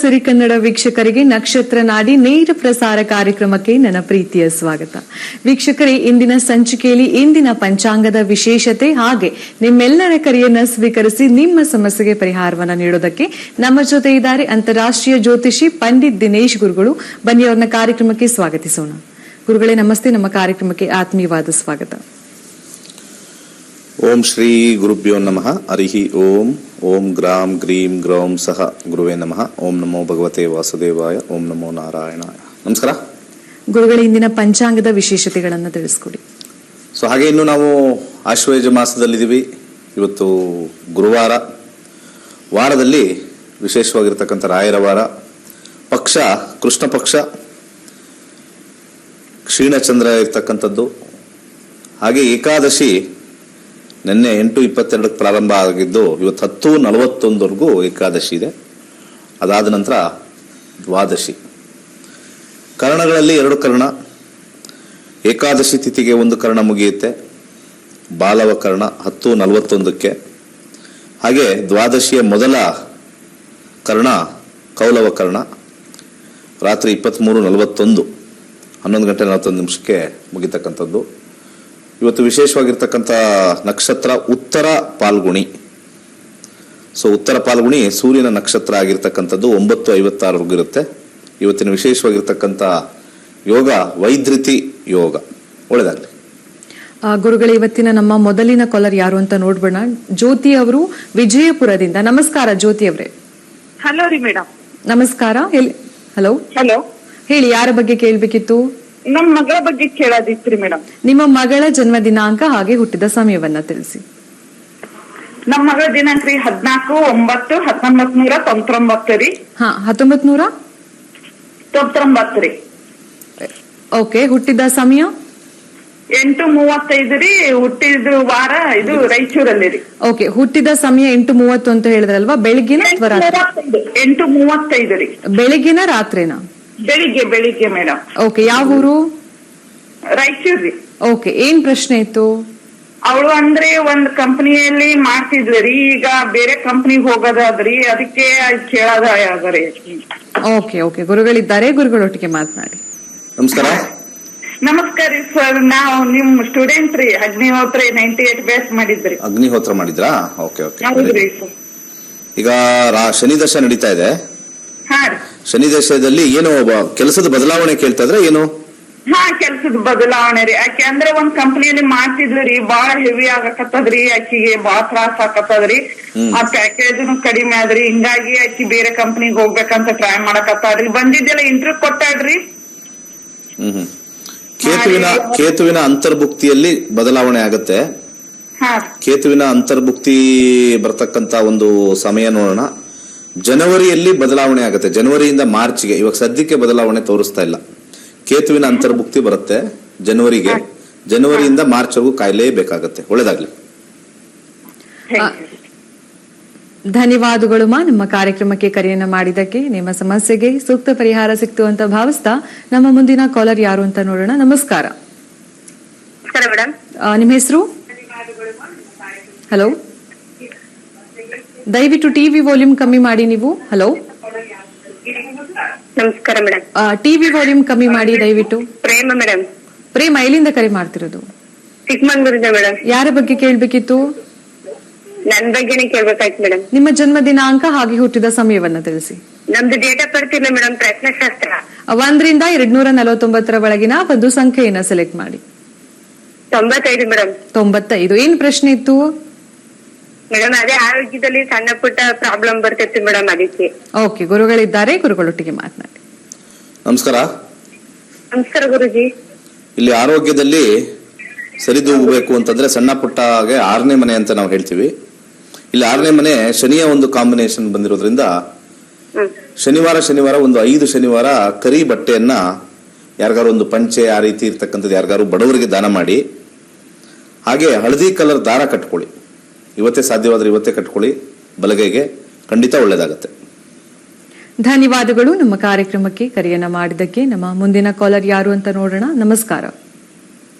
ಸಿರಿ ಕನ್ನಡ ವೀಕ್ಷಕರಿಗೆ ನಕ್ಷತ್ರ ನಾಡಿ ನೇರ ಪ್ರಸಾರ ಕಾರ್ಯಕ್ರಮಕ್ಕೆ ನನ್ನ ಪ್ರೀತಿಯ ಸ್ವಾಗತ. ವೀಕ್ಷಕರೇ, ಇಂದಿನ ಸಂಚಿಕೆಯಲ್ಲಿ ಇಂದಿನ ಪಂಚಾಂಗದ ವಿಶೇಷತೆ ಹಾಗೆ ನಿಮ್ಮೆಲ್ಲರ ಕರೆಯನ್ನ ಸ್ವೀಕರಿಸಿ ನಿಮ್ಮ ಸಮಸ್ಯೆಗೆ ಪರಿಹಾರವನ್ನ ನೀಡೋದಕ್ಕೆ ನಮ್ಮ ಜೊತೆ ಇದ್ದಾರೆ ಅಂತಾರಾಷ್ಟ್ರೀಯ ಜ್ಯೋತಿಷಿ ಪಂಡಿತ್ ದಿನೇಶ್ ಗುರುಗಳು. ಬನ್ನಿ ಅವ್ರನ್ನ ಕಾರ್ಯಕ್ರಮಕ್ಕೆ ಸ್ವಾಗತಿಸೋಣ. ಗುರುಗಳೇ ನಮಸ್ತೆ, ನಮ್ಮ ಕಾರ್ಯಕ್ರಮಕ್ಕೆ ಆತ್ಮೀಯವಾದ ಸ್ವಾಗತ. ಓಂ ಶ್ರೀ ಗುರುಭ್ಯೋ ನಮಃ. ಹರಿಹಿ ಓಂ. ಓಂ ಗ್ರಾಂ ಗ್ರೀಂ ಗ್ರೌಂ ಸಹ ಗುರುವೇ ನಮಃ. ಓಂ ನಮೋ ಭಗವತೆ ವಾಸುದೇವಾಯ. ಓಂ ನಮೋ ನಾರಾಯಣಾಯ. ನಮಸ್ಕಾರ ಗುರುಗಳೇ, ಇಂದಿನ ಪಂಚಾಂಗದ ವಿಶೇಷತೆಗಳನ್ನು ತಿಳಿಸ್ಕೊಡಿ. ಹಾಗೆ ಇನ್ನು ನಾವು ಆಶ್ವಯುಜ ಮಾಸದಲ್ಲಿದ್ದೀವಿ. ಇವತ್ತು ಗುರುವಾರ. ವಾರದಲ್ಲಿ ವಿಶೇಷವಾಗಿರ್ತಕ್ಕಂಥ ರಾಯರ ವಾರ. ಪಕ್ಷ ಕೃಷ್ಣ ಪಕ್ಷ, ಕ್ಷೀಣಚಂದ್ರ ಇರ್ತಕ್ಕಂಥದ್ದು. ಹಾಗೆ ಏಕಾದಶಿ ನಿನ್ನೆ 8:22 ಪ್ರಾರಂಭ ಆಗಿದ್ದು ಇವತ್ತು 10:41 ಏಕಾದಶಿ ಇದೆ. ಅದಾದ ನಂತರ ದ್ವಾದಶಿ. ಕರ್ಣಗಳಲ್ಲಿ 2 ಕರ್ಣ. ಏಕಾದಶಿ ತಿಥಿಗೆ 1 ಕರ್ಣ ಮುಗಿಯುತ್ತೆ, ಬಾಲವ ಕರ್ಣ 10:41. ಹಾಗೆ ದ್ವಾದಶಿಯ ಮೊದಲ ಕರ್ಣ ಕೌಲವ ಕರ್ಣ ರಾತ್ರಿ 23:41 11:41 ಮುಗಿತಕ್ಕಂಥದ್ದು. ಇವತ್ತು ವಿಶೇಷವಾಗಿರ್ತಕ್ಕಂಥ ನಕ್ಷತ್ರ ಉತ್ತರ ಪಾಲ್ಗುಣಿ. ಉತ್ತರ ಪಾಲ್ಗುಣಿ ಸೂರ್ಯನ ನಕ್ಷತ್ರ ಆಗಿರ್ತಕ್ಕಂಥದ್ದು. 9:56 ಇರುತ್ತೆ. ಇವತ್ತಿನ ವಿಶೇಷವಾಗಿರ್ತಕ್ಕಂಥ ಯೋಗ ವೈದ್ಯುತಿ ಯೋಗ. ಒಳ್ಳೆದಾಗಲಿ ಗುರುಗಳೇ. ಇವತ್ತಿನ ನಮ್ಮ ಮೊದಲಿನ ಕಾಲರ್ ಯಾರು ಅಂತ ನೋಡ್ಬೋಣ. ಜ್ಯೋತಿ ಅವರು ವಿಜಯಪುರದಿಂದ. ನಮಸ್ಕಾರ ಜ್ಯೋತಿ ಅವರೇ. ಹಲೋ ರೀ ಮೇಡಮ್. ನಮಸ್ಕಾರ. ಹಲೋ ಹಲೋ, ಹೇಳಿ, ಯಾರ ಬಗ್ಗೆ ಕೇಳ್ಬೇಕಿತ್ತು? ನಮ್ ಮಗಳ ಬಗ್ಗೆ ಕೇಳೋದಿತ್ರಿ ಮೇಡಮ್. ನಿಮ್ಮ ಮಗಳ ಜನ್ಮ ದಿನಾಂಕ ಹಾಗೆ ಹುಟ್ಟಿದ ಸಮಯವನ್ನ ತಿಳಿಸಿ. ನಮ್ ಮಗಳ ದಿನಾಂಕ ರೀ 14/9/1999 ರೀ. 1999 ರೀ. ಓಕೆ. ಹುಟ್ಟಿದ ಸಮಯ 8:35 ರೀ. ಹುಟ್ಟಿದ ವಾರ ಇದು ರಾಯಚೂರಲ್ಲಿ ರೀ. ಓಕೆ. ಹುಟ್ಟಿದ ಸಮಯ 8:30 ಅಂತ ಹೇಳಿದ್ರಲ್ವಾ? ಬೆಳಿಗ್ಗಿನ ಅಥವಾ ರಾತ್ರಿ? 8:35 ರೀ. ಬೆಳಿಗ್ಗಿನ ರಾತ್ರಿನಾ? ಬೆಳಿಗ್ಗೆ ಮೇಡಮ್. ಓಕೆ. ಯಾವ ಊರು? ರಾಯಚೂರ್ ರೀ. ಓಕೆ. ಏನ್ ಪ್ರಶ್ನೆ ಇತ್ತು? ಅವಳು ಅಂದ್ರೆ ಒಂದ್ ಕಂಪನಿಯಲ್ಲಿ ಮಾಡ್ತಿದ್ರಿ, ಈಗ ಬೇರೆ ಕಂಪನಿಗೆ ಹೋಗೋದಾದ್ರಿ, ಅದಕ್ಕೆ ಕೇಳೋದ್ರಿ. Okay okay. ಗುರುಗಳಿದ್ದಾರೆ, ಗುರುಗಳೊಟ್ಟಿಗೆ ಮಾತನಾಡಿ. ನಮಸ್ಕಾರ. ನಮಸ್ಕಾರ ರೀ ಸರ್. ನಾವು ನಿಮ್ ಸ್ಟೂಡೆಂಟ್ ರೀ. ಅಗ್ನಿಹೋತ್ರ 98 ಬೇಸ್ ಮಾಡಿದ್ರಿ. ಅಗ್ನಿಹೋತ್ರ ಮಾಡಿದ್ರಾ? Okay okay. ಹೌದ್ರಿ ಸರ್. ಈಗ ಶನಿ ದಶ ನಡೀತಾ ಇದೆ. ಹಾ ರೀ. ಶನಿ ದಶದಲ್ಲಿ ಏನು ಕೆಲಸದ ಬದಲಾವಣೆ ಕೇಳ್ತಾ ಇದ್ರೆ ಏನು? ಹಾ, ಕೆಲ್ಸದ ಬದಲಾವಣೆ ರೀ. ಆಕೆ ಅಂದ್ರೆ ಒಂದ್ ಕಂಪನಿಯಲ್ಲಿ ಮಾಡ್ತಿದ್ರಿ, ಬಾಳ ಹೆವಿ ಆಗಕತ್ತದ್ರಿ. ಆಕಿಗೆ ಬಾಳ ತ್ರಾಸ ಆಕತ್ತದ್ರಿ. ಆ ಪ್ಯಾಕೇಜ್ ಕಡಿಮೆ ಆದ್ರಿ. ಹಿಂಗಾಗಿ ಆಕಿ ಬೇರೆ ಕಂಪನಿಗೆ ಹೋಗ್ಬೇಕಂತ ಟ್ರೈ ಮಾಡಕತ್ತಾಳ್ರಿ. ಬಂದಿದ್ದೆಲ್ಲ ಇಂಟರ್ವ್ಯೂ ಕೊಟ್ಟಾಡ್ರಿ. ಕೇತುವಿನ ಅಂತರ್ಭುಕ್ತಿಯಲ್ಲಿ ಬದಲಾವಣೆ ಆಗತ್ತೆ. ಕೇತುವಿನ ಅಂತರ್ಭುಕ್ತಿ ಬರ್ತಕ್ಕಂತ ಒಂದು ಸಮಯ ನೋಡೋಣ. ಜನವರಿಯಲ್ಲಿ ಬದಲಾವಣೆ ಆಗುತ್ತೆ. ಜನವರಿಯಿಂದ ಮಾರ್ಚ್ಗೆ. ಇವಾಗ ಸದ್ಯಕ್ಕೆ ಬದಲಾವಣೆ ತೋರಿಸ್ತಾ ಇಲ್ಲ. ಕೇತುವಿನ ಅಂತರ್ಭುಕ್ತಿ ಬರುತ್ತೆ ಜನವರಿಗೆ. ಜನವರಿಯಿಂದ ಮಾರ್ಚ್ ವರೆಗೂ ಕಾಯಲೇಬೇಕಾಗತ್ತೆ. ಒಳ್ಳೇದಾಗ್ಲಿ. ಧನ್ಯವಾದಗಳು ಮಾ, ನಮ್ಮ ಕಾರ್ಯಕ್ರಮಕ್ಕೆ ಕರೆಯನ್ನ ಮಾಡಿದ್ದಕ್ಕೆ. ನಿಮ್ಮ ಸಮಸ್ಯೆಗೆ ಸೂಕ್ತ ಪರಿಹಾರ ಸಿಕ್ತು ಅಂತ ಭಾವಿಸ್ತಾ ನಮ್ಮ ಮುಂದಿನ ಕಾಲರ್ ಯಾರು ಅಂತ ನೋಡೋಣ. ನಮಸ್ಕಾರ. ನಿಮ್ಮ ಹೆಸರು? ಹಲೋ, ದಯವಿಟ್ಟು ಟಿವಿ ವಾಲ್ಯೂಮ್ ಕಮ್ಮಿ ಮಾಡಿ ನೀವು. ಹಲೋ, ನಮಸ್ಕಾರ ಮೇಡಮ್. ಟಿವಿ ವಾಲ್ಯೂಮ್ ಕಮ್ಮಿ ಮಾಡಿ ದಯವಿಟ್ಟು. ಪ್ರೇಮ ಮೇಡಮ್. ಪ್ರೇಮ, ಎಲ್ಲಿಂದ ಕರೆ ಮಾಡ್ತಿರೋದು? ಚಿಕ್ಕಮಂಗ್ಳೂರಿಂದ ಮೇಡಮ್. ಯಾರ ಬಗ್ಗೆ ಕೇಳ್ಬೇಕಿತ್ತು? ನನ್ ಬಗ್ಗೆನೇ ಕೇಳ್ಬೇಕಾಯ್ತು ಮೇಡಮ್. ನಿಮ್ಮ ಜನ್ಮ ದಿನಾಂಕ ಹಾಗೆ ಹುಟ್ಟಿದ ಸಮಯವನ್ನ ತಿಳಿಸಿ. ನಮ್ದು ಡೇಟ್ ಆಫ್ ಬರ್ತ್ ಇಲ್ಲ ಮೇಡಮ್, ಪ್ರಶ್ನೆಶಾಸ್ತ್ರ. 1ರಿಂದ 249 ಒಳಗಿನ ಒಂದು ಸಂಖ್ಯೆಯನ್ನ ಸೆಲೆಕ್ಟ್ ಮಾಡಿ. 95 ಮೇಡಮ್. 95. ಏನ್ ಪ್ರಶ್ನೆ ಇತ್ತು ಮೇಡಮ್? ಅದೇ ಆರೋಗ್ಯದಲ್ಲಿ ಸಣ್ಣ ಪುಟ್ಟ ಪ್ರಾಬ್ಲಮ್ ಬರ್ತಿತ್ತು ಮೇಡಮ್, ಅದಕ್ಕೆ. ಓಕೆ, ಗುರುಗಳಿದ್ದಾರೆ, ಗುರುಗಳೊಟ್ಟಿಗೆ ಮಾತನಾಡಿ. ನಮಸ್ಕಾರ. ನಮಸ್ಕಾರ ಗುರುಜಿ. ಇಲ್ಲಿ ಆರೋಗ್ಯದಲ್ಲಿ ಸರಿದೂಗಬೇಕು ಅಂತಂದ್ರೆ ಸಣ್ಣ ಪುಟ್ಟ ಹಾಗೆ 6ನೇ ಮನೆ ಅಂತ ನಾವು ಹೇಳ್ತೀವಿ. ಇಲ್ಲಿ 6ನೇ ಮನೆ ಶನಿಯ ಒಂದು ಕಾಂಬಿನೇಷನ್ ಬಂದಿರೋದ್ರಿಂದ ಶನಿವಾರ ಒಂದು 5 ಶನಿವಾರ ಕರಿ ಬಟ್ಟೆಯನ್ನ ಯಾರಿಗಾರು ಒಂದು ಪಂಚೆ ಆ ರೀತಿ ಇರ್ತಕ್ಕಂಥದ್ದು ಯಾರಿಗಾರು ಬಡವರಿಗೆ ದಾನ ಮಾಡಿ. ಹಾಗೆ ಹಳದಿ ಕಲರ್ ದಾರ ಕಟ್ಕೊಳ್ಳಿ. ಇವತ್ತೇ ಸಾಧ್ಯವಾದ್ರೆ ಇವತ್ತೇ ಕಟ್ಕೊಳ್ಳಿ. ಬಲಗೈಗೆ ಖಂಡಿತ ಒಳ್ಳೇದಾಗತ್ತೆ. ಧನ್ಯವಾದಗಳು ನಮ್ಮ ಕಾರ್ಯಕ್ರಮಕ್ಕೆ ಕರೆಯನ್ನ ಮಾಡಿದ್ದಕ್ಕೆ. ನಮ್ಮ ಮುಂದಿನ ಕಾಲರ್ ಯಾರು ಅಂತ ನೋಡೋಣ. ನಮಸ್ಕಾರ.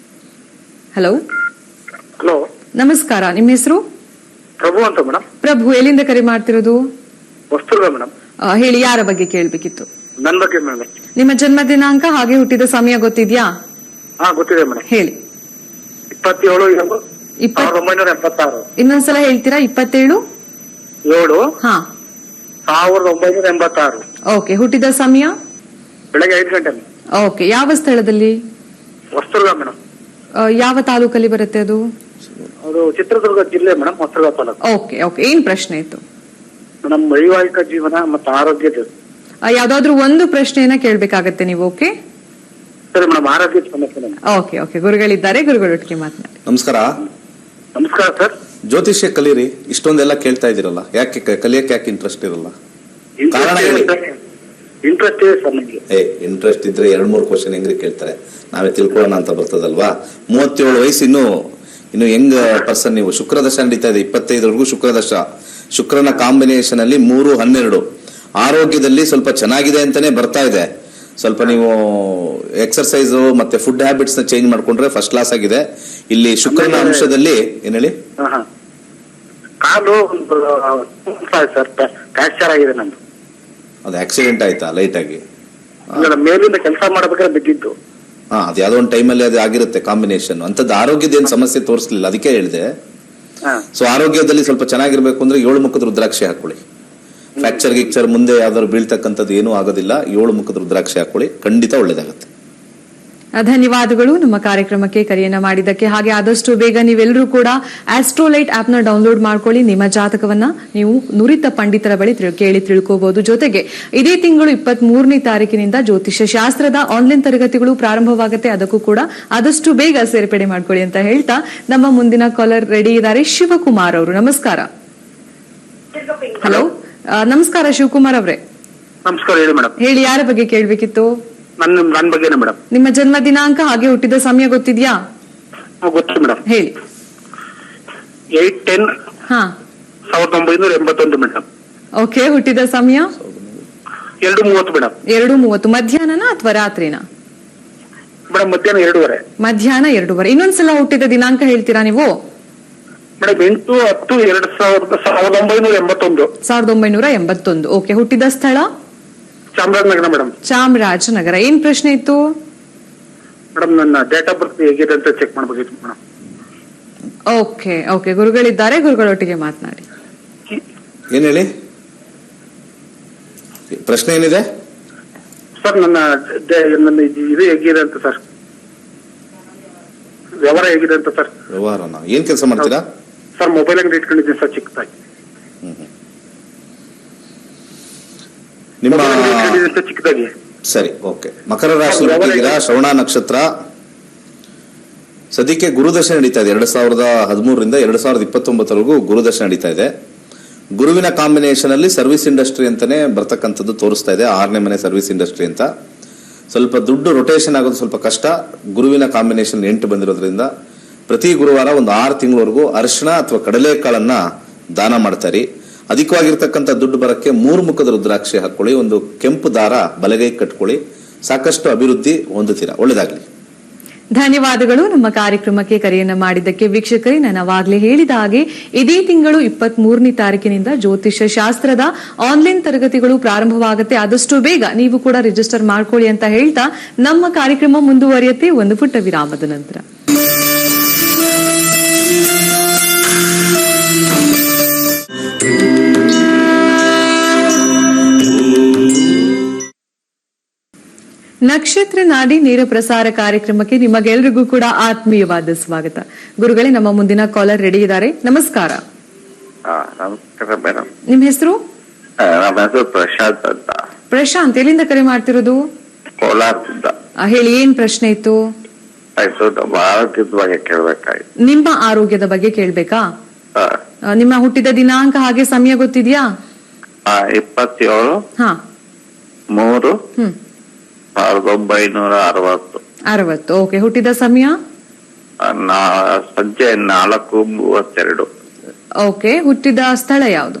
ಹಲೋ. ಹಲೋ, ನಮಸ್ಕಾರ. ನಿಮ್ಮ ಹೆಸರು? ಪ್ರಭು ಅಂತ ಮೇಡಮ್. ಪ್ರಭು, ಎಲ್ಲಿಂದ ಕರೆ ಮಾಡ್ತಿರೋದು? ಹೊಸದುರ್ಗ ಮೇಡಮ್. ಹೇಳಿ, ಯಾರ ಬಗ್ಗೆ ಕೇಳ್ಬೇಕಿತ್ತು? ನನ್ ಬಗ್ಗೆ ಮೇಡಮ್. ನಿಮ್ಮ ಜನ್ಮ ದಿನಾಂಕ ಹಾಗೆ ಹುಟ್ಟಿದ ಸಮಯ ಗೊತ್ತಿದ್ಯಾ? ಹಾ, ಗೊತ್ತಿದೆ ಮೇಡಮ್. ಹೇಳಿ. 27 1986. ಇನ್ನೊಂದ್ಸಲ ಹೇಳ್ತೀರಾ? 27 7 ಹಾ 1986. ಓಕೆ. ಹುಟ್ಟಿದ ಸಮಯ? ಬೆಳಗ್ಗೆ 5 ಗಂಟೆ. ಓಕೆ. ಯಾವ ಸ್ಥಳದಲ್ಲಿ? ಹೊಸದುರ್ಗ ಮೇಡಮ್. ಯಾವ ತಾಲೂಕಲ್ಲಿ ಬರುತ್ತೆ ಅದು? ಅದು ಚಿತ್ರದುರ್ಗ ಜಿಲ್ಲೆ madam, Hosadurga taluk. Okay okay. ಏನ್ ಪ್ರಶ್ನೆ ಇತ್ತು ಮೇಡಮ್? ವೈವಾಹಿಕ ಜೀವನ ಮತ್ತು ಆರೋಗ್ಯದ. ಯಾವ್ದಾದ್ರು ಒಂದು ಪ್ರಶ್ನೆಯನ್ನ ಕೇಳ್ಬೇಕಾಗತ್ತೆ ನೀವು. ಓಕೆ ಸರಿ ಮೇಡಮ್, ಆರೋಗ್ಯದ ಸಮಸ್ಯೆ ಮೇಡಮ್. Okay okay. ಗುರುಗಳಿದ್ದಾರೆ, ಗುರುಗಳೊಟ್ಟಿಗೆ ಮಾತನಾಡಿ. ನಮಸ್ಕಾರ. ನಮಸ್ಕಾರ ಸರ್. ಜ್ಯೋತಿಷ್ಯ ಕಲೀರಿ. ಇಷ್ಟೊಂದೆಲ್ಲ ಕೇಳ್ತಾ ಇದ್ದೀರಲ್ಲ, ಯಾಕೆ ಕಲಿಯಕ್ಕೆ ಯಾಕೆ ಇಂಟ್ರೆಸ್ಟ್ ಇರಲ್ಲ? ಕಾರಣ ಹೇಳಿ. ಇಂಟ್ರೆಸ್ಟ್ ಇದೆ ಸರ್ ನನಗೆ. ಇಂಟ್ರೆಸ್ಟ್ ಇದ್ರೆ 2-3 ಕ್ವಶನ್ ಹೆಂಗ್ರಿ ಕೇಳ್ತಾರೆ? ನಾವೇ ತಿಳ್ಕೊಳ್ಳೋಣ ಅಂತ ಬರ್ತದಲ್ವಾ? 37 ವಯಸ್ಸು, ಇನ್ನು ಯಂಗ್ ಪರ್ಸನ್ ನೀವು. ಶುಕ್ರದಶ ನಡೀತಾ ಇದೆ 25ವರೆಗೂ. ಶುಕ್ರದಶ, ಶುಕ್ರನ ಕಾಂಬಿನೇಷನ್ ಅಲ್ಲಿ 3-12. ಆರೋಗ್ಯದಲ್ಲಿ ಸ್ವಲ್ಪ ಚೆನ್ನಾಗಿದೆ ಅಂತಾನೆ ಬರ್ತಾ ಇದೆ. ಸ್ವಲ್ಪ ನೀವು ಎಕ್ಸರ್ಸೈಸ್ ಮತ್ತೆ ಫುಡ್ ಹ್ಯಾಬಿಟ್ಸ್ ನ ಚೇಂಜ್ ಮಾಡ್ಕೊಂಡ್ರೆ ಫಸ್ಟ್ ಕ್ಲಾಸ್ ಆಗಿದೆ. ಇಲ್ಲಿ ಶುಕ್ರನ ಅಂಶದಲ್ಲಿ ಏನ್ ಹೇಳಿ? ಕಾಲು ಸರ್ ಫ್ರಾಕ್ಚರ್ ಆಗಿದೆ ನಂದು. ಅದು ಆಕ್ಸಿಡೆಂಟ್ ಆಯ್ತಾ ಲೈಟ್ ಆಗಿ? ಮೇಲಿಂದ ಕೆಲಸ ಮಾಡಬೇಕಾದ್ರೆ ಬಿದ್ದಿದ್ದು. ಅದು ಯಾವ್ದೋ ಒಂದು ಟೈಮಲ್ಲಿ ಅದು ಆಗಿರುತ್ತೆ ಕಾಂಬಿನೇಷನ್. ಅಂತದ್ದು ಆರೋಗ್ಯದ ಏನ್ ಸಮಸ್ಯೆ ತೋರಿಸ್ಲಿಲ್ಲ, ಅದಕ್ಕೆ ಹೇಳಿದೆ. ಸೊ ಆರೋಗ್ಯದಲ್ಲಿ ಸ್ವಲ್ಪ ಚೆನ್ನಾಗಿರ್ಬೇಕು ಅಂದ್ರೆ 7 ಮುಖದ ರುದ್ರಾಕ್ಷಿ ಹಾಕೊಳ್ಳಿ. ಫ್ರಾಕ್ಚರ್ ಗಿಕ್ಚರ್ ಮುಂದೆ ಯಾವ್ದಾದ್ರು ಬೀಳ್ತಕ್ಕಂಥದ್ದು ಏನೂ ಆಗೋದಿಲ್ಲ. 7 ಮುಖದ ರುದ್ರಾಕ್ಷಿ ಹಾಕೊಳ್ಳಿ, ಖಂಡಿತ ಒಳ್ಳೇದಾಗುತ್ತೆ. ಧನ್ಯವಾದಗಳು ನಮ್ಮ ಕಾರ್ಯಕ್ರಮಕ್ಕೆ ಕರೆಯನ್ನ ಮಾಡಿದ್ದಕ್ಕೆ. ಹಾಗೆ ಆದಷ್ಟು ಬೇಗ ನೀವೆಲ್ಲರೂ ಕೂಡ ಆಸ್ಟ್ರೋಲೈಟ್ ಆಪ್ ನ ಡೌನ್ಲೋಡ್ ಮಾಡ್ಕೊಳ್ಳಿ. ನಿಮ್ಮ ಜಾತಕವನ್ನ ನೀವು ನುರಿತ ಪಂಡಿತರ ಬಳಿ ಕೇಳಿ ತಿಳ್ಕೋಬಹುದು. ಜೊತೆಗೆ ಇದೇ ತಿಂಗಳು 23ನೇ ತಾರೀಕಿನಿಂದ ಜ್ಯೋತಿಷ್ಯ ಶಾಸ್ತ್ರದ ಆನ್ಲೈನ್ ತರಗತಿಗಳು ಪ್ರಾರಂಭವಾಗುತ್ತೆ. ಅದಕ್ಕೂ ಕೂಡ ಆದಷ್ಟು ಬೇಗ ಸೇರ್ಪಡೆ ಮಾಡ್ಕೊಳ್ಳಿ ಅಂತ ಹೇಳ್ತಾ ನಮ್ಮ ಮುಂದಿನ ಕಾಲರ್ ರೆಡಿ ಇದ್ದಾರೆ. ಶಿವಕುಮಾರ್ ಅವರು, ನಮಸ್ಕಾರ. ಹಲೋ, ನಮಸ್ಕಾರ ಶಿವಕುಮಾರ್ ಅವರೇ. ನಮಸ್ಕಾರ, ಹೇಳಿ ಮೇಡಮ್. ಹೇಳಿ, ಯಾರ ಬಗ್ಗೆ ಕೇಳ್ಬೇಕಿತ್ತು? ನನ್ನ ಬಗ್ಗೆನೇ ಮೇಡಮ್. ನಿಮ್ಮ ಜನ್ಮ ದಿನಾಂಕ ಹಾಗೆ ಹುಟ್ಟಿದ ಸಮಯ ಗೊತ್ತಿದ್ಯಾ? ಗೊತ್ತು ಮೇಡಮ್. ಹೇಳಿ. 8-10 ಹಾ 1981 ಮೇಡಮ್. ಓಕೆ. ಹುಟ್ಟಿದ ಸಮಯ? 2:30 ಮೇಡಮ್. 2:30. ಮಧ್ಯಾಹ್ನನ ಅಥವಾ ರಾತ್ರಿನ? ಮೇಡಮ್ ಮಧ್ಯಾಹ್ನ 2:30. ಮಧ್ಯಾಹ್ನ 2:30. ಇನ್ನೊಂದ್ಸಲ ಹುಟ್ಟಿದ ದಿನಾಂಕ ಹೇಳ್ತೀರಾ ನೀವು? ಮೇಡಮ್ 8-10-1981. 1981. ಓಕೆ. ಹುಟ್ಟಿದ ಸ್ಥಳ? ಚಾಮರಾಜನಗರ ಮೇಡಮ್. ಚಾಮರಾಜನಗರ. ಏನ್ ಪ್ರಶ್ನೆ ಇತ್ತು ಮೇಡಮ್? ನನ್ನ ಡೇಟ್ ಆಫ್ ಬರ್ತ್ ಹೇಗಿದೆ ಅಂತ ಚೆಕ್ ಮಾಡ್ಬೇಕಿತ್ತು ಮೇಡಮ್. Okay okay. ಗುರುಗಳಿದ್ದಾರೆ, ಗುರುಗಳೊಟ್ಟಿಗೆ ಮಾತನಾಡಿ. ಏನ್ ಹೇಳಿ? ಪ್ರಶ್ನೆ ಏನಿದೆ ಸರ್? ನನ್ನ ಇದು ಹೇಗಿದೆ ಅಂತ ಸರ್, ವ್ಯವಹಾರ ಹೇಗಿದೆ ಅಂತ ಸರ್. ವ್ಯವಹಾರನ ಏನ್ ಕೆಲಸ ಮಾಡ್ತೀರಾ ಸರ್? ಮೊಬೈಲ್ ಅಂಗಡಿ ಇಟ್ಕೊಂಡಿದ್ದೀನಿ ಸರ್, ಚಿಕ್ಕದಾಗಿ. ನಿಮ್ಮ ಚಿಕ್ಕದಾಗಿ. ಸರಿ, ಓಕೆ. ಮಕರ ರಾಶಿ ಹುಟ್ಟಿದ್ದೀರಾ, ಶ್ರವಣ ನಕ್ಷತ್ರ. ಸದ್ಯಕ್ಕೆ ಗುರುದಶೆ ನಡೀತಾ ಇದೆ. 2013ರಿಂದ 2029ವರೆಗೂ ಗುರುದಶೆ ನಡೀತಾ ಇದೆ. ಗುರುವಿನ ಕಾಂಬಿನೇಷನ್ ಅಲ್ಲಿ ಸರ್ವಿಸ್ ಇಂಡಸ್ಟ್ರಿ ಅಂತಾನೆ ಬರ್ತಕ್ಕಂಥದ್ದು ತೋರಿಸ್ತಾ ಇದೆ. 6ನೇ ಮನೆ ಸರ್ವಿಸ್ ಇಂಡಸ್ಟ್ರಿ ಅಂತ. ಸ್ವಲ್ಪ ದುಡ್ಡು ರೊಟೇಷನ್ ಆಗೋದು ಸ್ವಲ್ಪ ಕಷ್ಟ. ಗುರುವಿನ ಕಾಂಬಿನೇಷನ್ 8 ಬಂದಿರೋದ್ರಿಂದ ಪ್ರತಿ ಗುರುವಾರ ಒಂದು 6 ತಿಂಗಳವರೆಗೂ ಅರಿಶಿಣ ಅಥವಾ ಕಡಲೆಕಾಳನ್ನ ದಾನ ಮಾಡ್ತಾರೆ. ಅಧಿಕವಾಗಿರ್ತಕ್ಕಂಥ ದುಡ್ಡು ಬರಕ್ಕೆ 3 ಮುಖದ ರುದ್ರಾಕ್ಷಿ ಹಾಕೊಳ್ಳಿ. ಒಂದು ಕೆಂಪು ದಾರ ಬಲಗೈ ಕಟ್ಕೊಳ್ಳಿ. ಸಾಕಷ್ಟು ಅಭಿವೃದ್ಧಿ ಹೊಂದುತ್ತೀರಾ. ಒಳ್ಳೆದಾಗ್ಲಿ. ಧನ್ಯವಾದಗಳು ನಮ್ಮ ಕಾರ್ಯಕ್ರಮಕ್ಕೆ ಕರೆಯನ್ನ ಮಾಡಿದ್ದಕ್ಕೆ. ವೀಕ್ಷಕರೇ, ನಾನು ಅವಾಗಲೇ ಹೇಳಿದ ಹಾಗೆ ಇದೇ ತಿಂಗಳು 23ನೇ ತಾರೀಕಿನಿಂದ ಜ್ಯೋತಿಷ್ಯ ಶಾಸ್ತ್ರದ ಆನ್ಲೈನ್ ತರಗತಿಗಳು ಪ್ರಾರಂಭವಾಗುತ್ತೆ. ಆದಷ್ಟು ಬೇಗ ನೀವು ಕೂಡ ರಿಜಿಸ್ಟರ್ ಮಾಡ್ಕೊಳ್ಳಿ ಅಂತ ಹೇಳ್ತಾ ನಮ್ಮ ಕಾರ್ಯಕ್ರಮ ಮುಂದುವರಿಯುತ್ತೆ ಒಂದು ಪುಟ್ಟ ವಿರಾಮದ ನಂತರ. ನಕ್ಷತ್ರ ನಾಡಿ ನೇರ ಪ್ರಸಾರ ಕಾರ್ಯಕ್ರಮಕ್ಕೆ ನಿಮಗೆಲ್ಲರಿಗೂ ಕೂಡ ಆತ್ಮೀಯವಾದ ಸ್ವಾಗತ. ಗುರುಗಳೇ, ನಮ್ಮ ಮುಂದಿನ ಕಾಲರ್ ರೆಡಿ ಇದ್ದಾರೆ. ನಮಸ್ಕಾರ. ನಮಸ್ಕಾರ ಮೇಡಮ್. ನಿಮ್ ಹೆಸರು? ನಮ್ಮ ಹೆಸರು ಪ್ರಶಾಂತ್ ಅಂತ. ಪ್ರಶಾಂತ್, ಎಲ್ಲಿಂದ ಕರೆ ಮಾಡ್ತಿರೋದು? ಕೋಲಾರದಿಂದ. ಹೇಳಿ, ಏನ್ ಪ್ರಶ್ನೆ ಇತ್ತು? ಆಯ್ತು, ನಮ್ಮ ಆರೋಗ್ಯದ ಬಗ್ಗೆ ಕೇಳ್ಬೇಕಾಯ್ತು. ನಿಮ್ಮ ಆರೋಗ್ಯದ ಬಗ್ಗೆ ಕೇಳ್ಬೇಕಾ? ನಿಮ್ಮ ಹುಟ್ಟಿದ ದಿನಾಂಕ ಹಾಗೆ ಸಮಯ ಗೊತ್ತಿದ್ಯಾ? 27 ಹಾ 3 1960. 60. ಓಕೆ. ಹುಟ್ಟಿದ ಸಮಯ? ಸಂಜೆ 4:32. ಓಕೆ. ಹುಟ್ಟಿದ ಸ್ಥಳ ಯಾವುದು?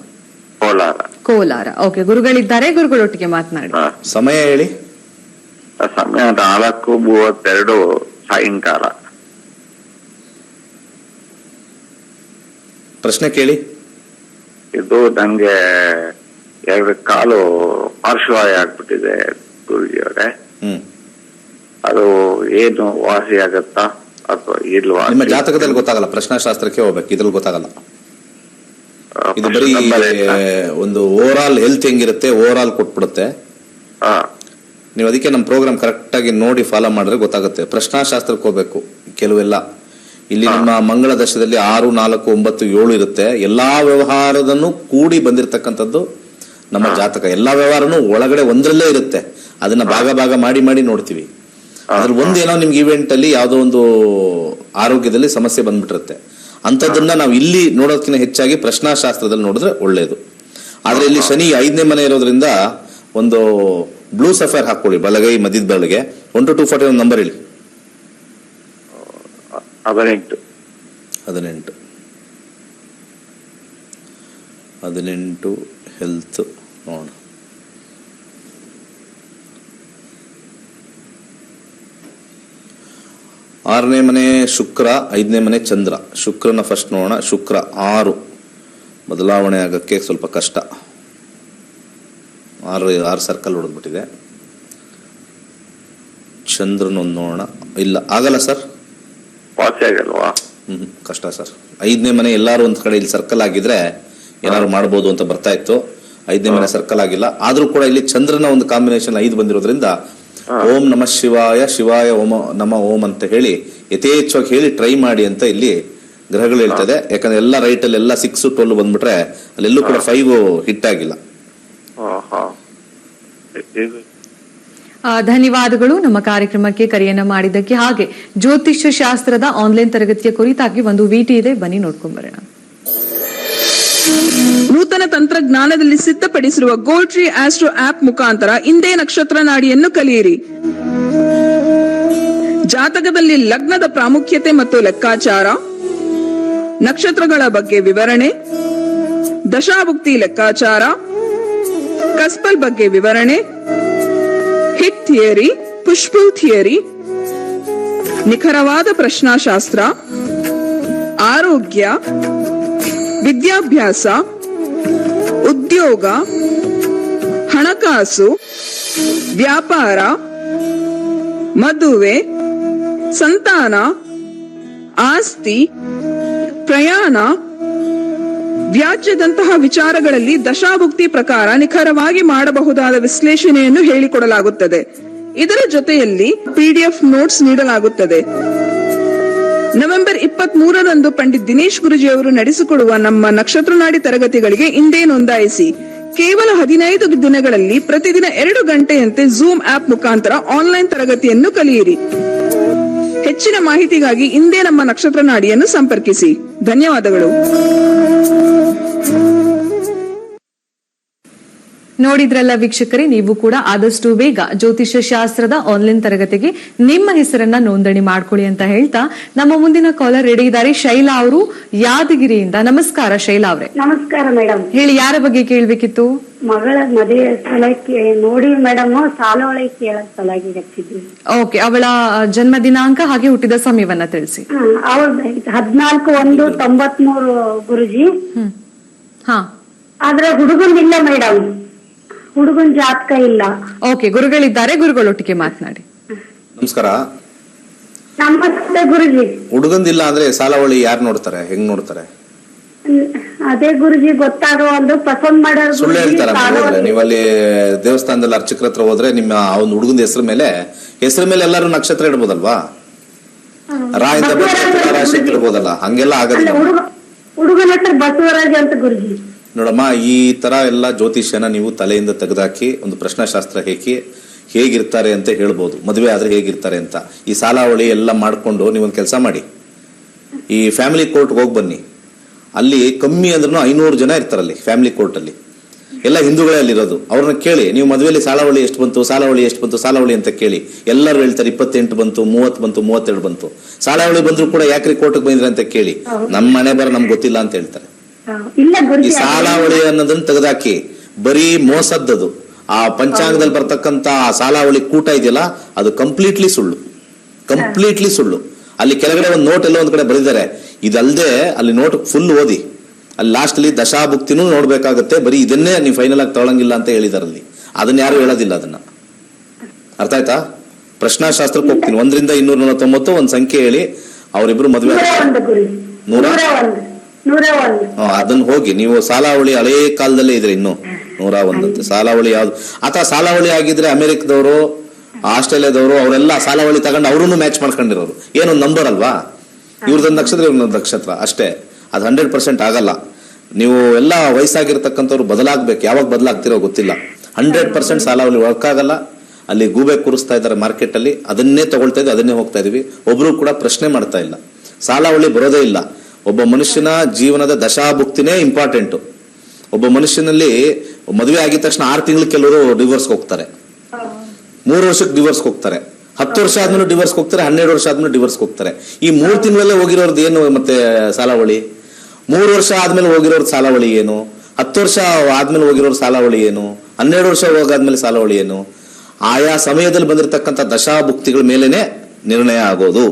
ಕೋಲಾರ. ಕೋಲಾರ. ಓಕೆ. ಗುರುಗಳಿದ್ದಾರೆ, ಗುರುಗಳೊಟ್ಟಿಗೆ ಮಾತನಾಡಿ. ಸಮಯ ಹೇಳಿ. ಸಮಯ 4:32 ಸಾಯಂಕಾಲ. ಪ್ರಶ್ನೆ ಕೇಳಿ. ಇದು ನಂಗೆ ಎರಡು ಕಾಲು ಪಾರ್ಶ್ವವಾಯು ಆಗ್ಬಿಟ್ಟಿದೆ ಗುರುಜಿ ಅವರೇ. ಹ್ಮ್. ಅದು ಏನು ವಾಸಿ ಆಗತ್ತಾ ಅಥವಾ ಇಲ್ವಾ? ನಿಮ್ಮ ಜಾತಕದಲ್ಲಿ ಗೊತ್ತಾಗಲ್ಲ, ಪ್ರಶ್ನಾಶಾಸ್ತ್ರಕ್ಕೆ ಹೋಗ್ಬೇಕು, ಇದ್ರಲ್ಲಿ ಗೊತ್ತಾಗಲ್ಲ. ಇದು ಬರೀ ಒಂದು ಓವರ್ ಆಲ್ ಹೆಲ್ತ್ ಹೆಂಗಿರುತ್ತೆ ಓವರ್ ಆಲ್ ಕೊಟ್ಬಿಡುತ್ತೆ. ನೀವು ಅದಕ್ಕೆ ನಮ್ಮ ಪ್ರೋಗ್ರಾಮ್ ಕರೆಕ್ಟ್ ಆಗಿ ನೋಡಿ ಫಾಲೋ ಮಾಡಿದ್ರೆ ಗೊತ್ತಾಗುತ್ತೆ. ಪ್ರಶ್ನಾಶಾಸ್ತ್ರಕ್ಕೆ ಹೋಗ್ಬೇಕು ಕೆಲವೆಲ್ಲ. ಇಲ್ಲಿ ನಿಮ್ಮ ಮಂಗಳ ದಶದಲ್ಲಿ 6, 4, 9, 7 ಇರುತ್ತೆ. ಎಲ್ಲಾ ವ್ಯವಹಾರದನ್ನು ಕೂಡಿ ಬಂದಿರತಕ್ಕಂಥದ್ದು ನಮ್ಮ ಜಾತಕ. ಎಲ್ಲಾ ವ್ಯವಹಾರನು ಒಳಗಡೆ ಒಂದ್ರಲ್ಲೇ ಇರುತ್ತೆ. ಅದನ್ನ ಭಾಗ ಮಾಡಿ ಮಾಡಿ ನೋಡ್ತೀವಿ. ಅದ್ರಲ್ಲಿ ಒಂದೇನೋ ನಿಮ್ಗೆ ಇವೆಂಟ್ ಅಲ್ಲಿ ಯಾವ್ದೋ ಒಂದು ಆರೋಗ್ಯದಲ್ಲಿ ಸಮಸ್ಯೆ ಬಂದ್ಬಿಟ್ಟಿರುತ್ತೆ. ಅಂತದನ್ನ ನಾವು ಇಲ್ಲಿ ನೋಡೋದಕ್ಕಿಂತ ಹೆಚ್ಚಾಗಿ ಪ್ರಶ್ನಾಶಾಸ್ತ್ರದಲ್ಲಿ ನೋಡಿದ್ರೆ ಒಳ್ಳೇದು. ಆದ್ರೆ ಇಲ್ಲಿ ಶನಿ 5ನೇ ಮನೆ ಇರೋದ್ರಿಂದ ಒಂದು ಬ್ಲೂ ಸಫೈರ್ ಹಾಕೊಳ್ಳಿ ಬಲಗೈ ಮಧ್ಯದ ಬೆಳಗ್ಗೆ. 1 to 241 ನಂಬರ್ ಹೇಳಿ. 18 ಹೆಲ್ತ್ ನೋಡ. ಆರನೇ ಮನೆ ಶುಕ್ರ, 5ನೇ ಮನೆ ಚಂದ್ರ. ಶುಕ್ರನ ಫಸ್ಟ್ ನೋಡೋಣ. ಶುಕ್ರ 6 ಬದಲಾವಣೆ ಆಗಕ್ಕೆ ಸ್ವಲ್ಪ ಕಷ್ಟ. 6 ಸರ್ಕಲ್ ಹೊಡೆದ್ಬಿಟ್ಟಿದೆ. ಚಂದ್ರನೊಂದು ನೋಡೋಣ. ಇಲ್ಲ, ಆಗಲ್ಲ ಸರ್, ವಾಸಿ ಆಗಲ್ವಾ? ಕಷ್ಟ ಸರ್. 5ನೇ ಮನೆ ಎಲ್ಲಾರು ಒಂದ್ ಕಡೆ ಇಲ್ಲಿ ಸರ್ಕಲ್ ಆಗಿದ್ರೆ ಏನಾದ್ರು ಮಾಡ್ಬೋದು ಅಂತ ಬರ್ತಾ ಇತ್ತು. 5ನೇ ಮನೆ ಸರ್ಕಲ್ ಆಗಿಲ್ಲ. ಆದ್ರೂ ಕೂಡ ಇಲ್ಲಿ ಚಂದ್ರನ ಒಂದು ಕಾಂಬಿನೇಷನ್ 5 ಬಂದಿರೋದ್ರಿಂದ ಓಂ ನಮ ಶಿವಾಯ, ಶಿವಾಯ ಓಂ ನಮ ಓಂ ಅಂತ ಹೇಳಿ ಯಥೇಚ್ಛವಾಗಿ ಹೇಳಿ ಟ್ರೈ ಮಾಡಿ ಅಂತ ಇಲ್ಲಿ ಗ್ರಹಗಳು ಹೇಳ್ತದೆ. ಯಾಕಂದ್ರೆ ಎಲ್ಲ ರೈಟ್ ಅಲ್ಲಿ ಎಲ್ಲ 6, 12 ಬಂದ್ಬಿಟ್ರೆ ಅಲ್ಲೆಲ್ಲೂ ಕೂಡ 5 ಹಿಟ್ ಆಗಿಲ್ಲ. ಧನ್ಯವಾದಗಳು ನಮ್ಮ ಕಾರ್ಯಕ್ರಮಕ್ಕೆ ಕರೆಯನ್ನ ಮಾಡಿದ್ದಕ್ಕೆ. ಹಾಗೆ ಜ್ಯೋತಿಷ್ಯ ಶಾಸ್ತ್ರದ ಆನ್ಲೈನ್ ತರಗತಿಯ ಕುರಿತಾಗಿ ಒಂದು ವಿಟಿ ಇದೆ, ಬನ್ನಿ ನೋಡ್ಕೊಂಡ್ ಬರೋಣ. ನೂತನ ತಂತ್ರಜ್ಞಾನದಲ್ಲಿ ಸಿದ್ಧಪಡಿಸಿರುವ ಗೋಲ್ಡ್ ಟ್ರೀ ಆಸ್ಟ್ರೋ ಆಪ್ ಮುಖಾಂತರ ಇಂದೇ ನಕ್ಷತ್ರ ನಾಡಿಯನ್ನು ಕಲಿಯಿರಿ. ಜಾತಕದಲ್ಲಿ ಲಗ್ನದ ಪ್ರಾಮುಖ್ಯತೆ ಮತ್ತು ಲೆಕ್ಕಾಚಾರ, ನಕ್ಷತ್ರಗಳ ಬಗ್ಗೆ ವಿವರಣೆ, ದಶಾಭುಕ್ತಿ ಲೆಕ್ಕಾಚಾರ, ಕಸ್ಪಲ್ ಬಗ್ಗೆ ವಿವರಣೆ, ಹಿಟ್ ಥಿಯರಿ, ಪುಷ್ಪುಲ್ ಥಿಯರಿ, ನಿಖರವಾದ ಪ್ರಶ್ನಾಶಾಸ್ತ್ರ, ಆರೋಗ್ಯ, ವಿದ್ಯಾಭ್ಯಾಸ, ಉದ್ಯೋಗ, ಹಣಕಾಸು, ವ್ಯಾಪಾರ, ಮದುವೆ, ಸಂತಾನ, ಆಸ್ತಿ, ಪ್ರಯಾಣ, ವ್ಯಾಜ್ಯದಂತಹ ವಿಚಾರಗಳಲ್ಲಿ ದಶಾಭುಕ್ತಿ ಪ್ರಕಾರ ನಿಖರವಾಗಿ ಮಾಡಬಹುದಾದ ವಿಶ್ಲೇಷಣೆಯನ್ನು ಹೇಳಿಕೊಡಲಾಗುತ್ತದೆ. ಇದರ ಜೊತೆಯಲ್ಲಿ PDF ನೋಟ್ಸ್ ನೀಡಲಾಗುತ್ತದೆ. ನವೆಂಬರ್ 23ರಂದು ಪಂಡಿತ್ ದಿನೇಶ್ ಗುರುಜಿ ಅವರು ನಡೆಸಿಕೊಡುವ ನಮ್ಮ ನಕ್ಷತ್ರ ನಾಡಿ ತರಗತಿಗಳಿಗೆ ಇಂದೇ ನೋಂದಾಯಿಸಿ. ಕೇವಲ 15 ದಿನಗಳಲ್ಲಿ ಪ್ರತಿದಿನ 2 ಗಂಟೆಯಂತೆ ಝೂಮ್ ಆಪ್ ಮುಖಾಂತರ ಆನ್ಲೈನ್ ತರಗತಿಯನ್ನು ಕಲಿಯಿರಿ. ಹೆಚ್ಚಿನ ಮಾಹಿತಿಗಾಗಿ ಇಂದೇ ನಮ್ಮ ನಕ್ಷತ್ರ ನಾಡಿಯನ್ನು ಸಂಪರ್ಕಿಸಿ. ಧನ್ಯವಾದಗಳು. ನೋಡಿದ್ರಲ್ಲ ವೀಕ್ಷಕರೇ, ನೀವು ಕೂಡ ಆದಷ್ಟು ಬೇಗ ಜ್ಯೋತಿಷ್ಯ ಶಾಸ್ತ್ರದ ಆನ್ಲೈನ್ ತರಗತಿಗೆ ನಿಮ್ಮ ಹೆಸರನ್ನ ನೋಂದಣಿ ಮಾಡ್ಕೊಳ್ಳಿ ಅಂತ ಹೇಳ್ತಾ ನಮ್ಮ ಮುಂದಿನ ಕಾಲರ್ ರೆಡಿ ಇದ್ದಾರೆ. ಶೈಲಾ ಅವರು ಯಾದಗಿರಿಯಿಂದ. ನಮಸ್ಕಾರ ಶೈಲಾ ಅವರೇ. ನಮಸ್ಕಾರ ಮೇಡಮ್. ಹೇಳಿ, ಯಾರ ಬಗ್ಗೆ ಕೇಳ್ಬೇಕಿತ್ತು? ಮಗಳ ಮದುವೆ ಸ್ಥಳಕ್ಕೆ ನೋಡಿ ಮೇಡಮ್, ಸಾಲ ಒಳಗೆ ಕೇಳಕ್ ಸಲಾಗಿ ಹಚ್ಚಿದ್ವಿ. ಓಕೆ, ಅವಳ ಜನ್ಮ ದಿನಾಂಕ ಹಾಗೆ ಹುಟ್ಟಿದ ಸಮಯವನ್ನ ತಿಳಿಸಿ. ಅವ್ರದ್ದು 14/1/93 ಗುರುಜಿ. ಹಾ, ಆದ್ರೆ ಹುಡುಗನಿಲ್ಲ ಮೇಡಮ್, ಹುಡುಗನ್ ಜಾತಕ ಇಲ್ಲ. ಓಕೆ, ಗುರುಗಳಿದ್ದಾರೆ, ಗುರುಗಳೊಟ್ಟಿಗೆ ಮಾತನಾಡಿ. ನಮಸ್ಕಾರ. ನಮಸ್ತೆ ಗುರುಜಿ. ಹುಡುಗಂದಿಲ್ಲ ಅಂದ್ರೆ ಸಾಲವಳಿ ಯಾರು ನೋಡ್ತಾರೆ, ಹೆಂಗ್ ನೋಡ್ತಾರೆ? ಅದೇ ಗುರುಜಿ ಗೊತ್ತಾಗೋ ಒಂದು ಪಸಂದ್ ಮಾಡೋರು. ಸುಳ್ಳು ಹೇಳ್ತಾರ ನೀವು ಅಲ್ಲಿ ದೇವಸ್ಥಾನದಲ್ಲಿ ಅರ್ಚಕರ ಹತ್ರ ಹೋದ್ರೆ ನಿಮ್ಮ ಅವ್ನ ಹುಡುಗನ ಹೆಸರು ಮೇಲೆ ಎಲ್ಲಾರು ನಕ್ಷತ್ರ ಇಡ್ಬೋದಲ್ವಾ? ರಾಯಿಂದ ರಾಶಿ ಇಡ್ಬೋದಲ್ಲ, ಹಂಗೆಲ್ಲ ಆಗೋದಿಲ್ಲ. ಹುಡುಗನ ಹತ್ರ ಬಸವರಾಜ್ ಅಂತ ಗುರುಜಿ. ನೋಡಮ್ಮ, ಈ ತರ ಎಲ್ಲ ಜ್ಯೋತಿಷ್ಯನ ನೀವು ತಲೆಯಿಂದ ತೆಗೆದಾಕಿ ಒಂದು ಪ್ರಶ್ನಾಶಾಸ್ತ್ರ ಹೇಗಿರ್ತಾರೆ ಅಂತ ಹೇಳ್ಬೋದು. ಮದುವೆ ಆದ್ರೆ ಹೇಗಿರ್ತಾರೆ ಅಂತ. ಈ ಸಾಲಾವಳಿ ಎಲ್ಲ ಮಾಡ್ಕೊಂಡು ನೀವೊಂದು ಕೆಲಸ ಮಾಡಿ, ಈ ಫ್ಯಾಮಿಲಿ ಕೋರ್ಟ್ಗೆ ಹೋಗಿ ಬನ್ನಿ. ಅಲ್ಲಿ ಕಮ್ಮಿ ಅಂದ್ರೂ 500 ಜನ ಇರ್ತಾರಲ್ಲಿ ಫ್ಯಾಮಿಲಿ ಕೋರ್ಟ್ ಅಲ್ಲಿ. ಎಲ್ಲ ಹಿಂದೂಗಳೇ ಅಲ್ಲಿರೋದು. ಅವ್ರನ್ನ ಕೇಳಿ, ನೀವು ಮದುವೆಯಲ್ಲಿ ಸಾಲಾವಳಿ ಎಷ್ಟು ಬಂತು, ಸಾಲಾವಳಿ ಅಂತ ಕೇಳಿ. ಎಲ್ಲರೂ ಹೇಳ್ತಾರೆ 28 ಬಂತು, 30 ಬಂತು, 32 ಬಂತು. ಸಾಲಾವಳಿ ಬಂದ್ರು ಕೂಡ ಯಾಕ್ರಿ ಕೋರ್ಟ್ಗೆ ಬಂದ್ರಿ ಅಂತ ಕೇಳಿ, ನಮ್ಮ ಮನೆ ಬರ ನಮ್ಗೆ ಗೊತ್ತಿಲ್ಲ ಅಂತ ಹೇಳ್ತಾರೆ. ಈ ಸಾಲಾವಳಿ ಅನ್ನೋದನ್ನ ತೆಗೆದಾಕಿ ಬರೀ ಮೋಸದ್ದದು. ಆ ಪಂಚಾಂಗದಲ್ಲಿ ಬರ್ತಕ್ಕಂತ ಸಾಲಾವಳಿ ಕೂಟ ಇದೆಯಲ್ಲ, ಅದು ಕಂಪ್ಲೀಟ್ಲಿ ಸುಳ್ಳು. ಅಲ್ಲಿ ಕೆಳಗಡೆ ಒಂದು ನೋಟ್ ಎಲ್ಲ ಒಂದ್ ಕಡೆ ಬರೆದಿದ್ದಾರೆ. ಇದಲ್ದೆ ಅಲ್ಲಿ ನೋಟ್ ಫುಲ್ ಓದಿ, ಅಲ್ಲಿ ಲಾಸ್ಟ್ ಅಲ್ಲಿ ದಶಾಭುಕ್ತಿನೂ ನೋಡ್ಬೇಕಾಗತ್ತೆ. ಬರೀ ಇದನ್ನೇ ನೀವು ಫೈನಲ್ ಆಗಿ ತಗೊಳಂಗಿಲ್ಲ ಅಂತ ಹೇಳಿದಾರಲ್ಲಿ, ಅದನ್ನ ಯಾರು ಹೇಳೋದಿಲ್ಲ. ಅದನ್ನ ಅರ್ಥ ಆಯ್ತಾ? ಪ್ರಶ್ನಾಶಾಸ್ತ್ರಕ್ಕೆ ಹೋಗ್ತೀನಿ. 1 ರಿಂದ 249 ಒಂದು ಸಂಖ್ಯೆ ಹೇಳಿ, ಅವರಿಬ್ರು ಮದುವೆ ಅದನ್ನ ಹೋಗಿ ನೀವು ಸಾಲಾವಳಿ ಹಳೇ ಕಾಲದಲ್ಲೇ ಇದ್ರೆ ಇನ್ನು 101 ಅಂತ ಸಾಲಾವಳಿ ಯಾವ್ದು ಅಥವಾ ಸಾಲಾವಳಿ ಆಗಿದ್ರೆ ಅಮೆರಿಕದವರು, ಆಸ್ಟ್ರೇಲಿಯಾದವರು ಅವರೆಲ್ಲ ಸಾಲಾವಳಿ ತಗೊಂಡು ಅವ್ರೂ ಮ್ಯಾಚ್ ಮಾಡ್ಕೊಂಡಿರೋರು. ಏನೊಂದು ನಂಬರ್ ಅಲ್ವಾ, ಇವ್ರದೊಂದು ನಕ್ಷತ್ರ ಇವ್ರದೊಂದು ನಕ್ಷತ್ರ ಅಷ್ಟೇ. ಅದು 100% ಆಗಲ್ಲ. ನೀವು ಎಲ್ಲ ವಯಸ್ಸಾಗಿರ್ತಕ್ಕಂಥವ್ರು ಬದಲಾಗ್ಬೇಕು. ಯಾವಾಗ ಬದಲಾಗ್ತಿರೋ ಗೊತ್ತಿಲ್ಲ. 100% ಸಾಲಾವಳಿ ವರ್ಕ್ ಆಗಲ್ಲ. ಅಲ್ಲಿ ಗೂಬೆ ಕೂರಿಸ್ತಾ ಇದ್ದಾರೆ ಮಾರ್ಕೆಟ್ ಅಲ್ಲಿ, ಅದನ್ನೇ ತಗೊಳ್ತಾ ಇದ್ವಿ, ಅದನ್ನೇ ಹೋಗ್ತಾ ಇದೀವಿ. ಒಬ್ರು ಕೂಡ ಪ್ರಶ್ನೆ ಮಾಡ್ತಾ ಇಲ್ಲ. ಸಾಲಾವಳಿ ಬರೋದೇ ಇಲ್ಲ. ಒಬ್ಬ ಮನುಷ್ಯನ ಜೀವನದ ದಶಾಭುಕ್ತಿನೇ ಇಂಪಾರ್ಟೆಂಟ್. ಒಬ್ಬ ಮನುಷ್ಯನಲ್ಲಿ ಮದುವೆ ಆಗಿದ ತಕ್ಷಣ 6 ತಿಂಗಳು ಕೆಲವರು ಡಿವೋರ್ಸ್ ಹೋಗ್ತಾರೆ, 3 ವರ್ಷಕ್ಕೆ ಡಿವೋರ್ಸ್ ಹೋಗ್ತಾರೆ, 10 ವರ್ಷ ಆದ್ಮೇಲೆ ಡಿವೋರ್ಸ್ ಹೋಗ್ತಾರೆ, 12 ವರ್ಷ ಆದ್ಮೇಲೆ ಡಿವೋರ್ಸ್ ಹೋಗ್ತಾರೆ. ಈ 3 ತಿಂಗಳಲ್ಲೇ ಹೋಗಿರೋರ್ದು ಏನು ಮತ್ತೆ ಸಾಲಾವಳಿ? 3 ವರ್ಷ ಆದ್ಮೇಲೆ ಹೋಗಿರೋರ್ ಸಾಲಾವಳಿ ಏನು? 10 ವರ್ಷ ಆದ್ಮೇಲೆ ಹೋಗಿರೋರ್ ಸಾಲಾವಳಿ ಏನು? 12 ವರ್ಷ ಹೋಗಾದ್ಮೇಲೆ ಸಾಲಾವಳಿ ಏನು? ಆಯಾ ಸಮಯದಲ್ಲಿ ಬಂದಿರತಕ್ಕಂಥ ದಶಾಭುಕ್ತಿಗಳ ಮೇಲೇನೆ ನಿರ್ಣಯ ಆಗೋದು.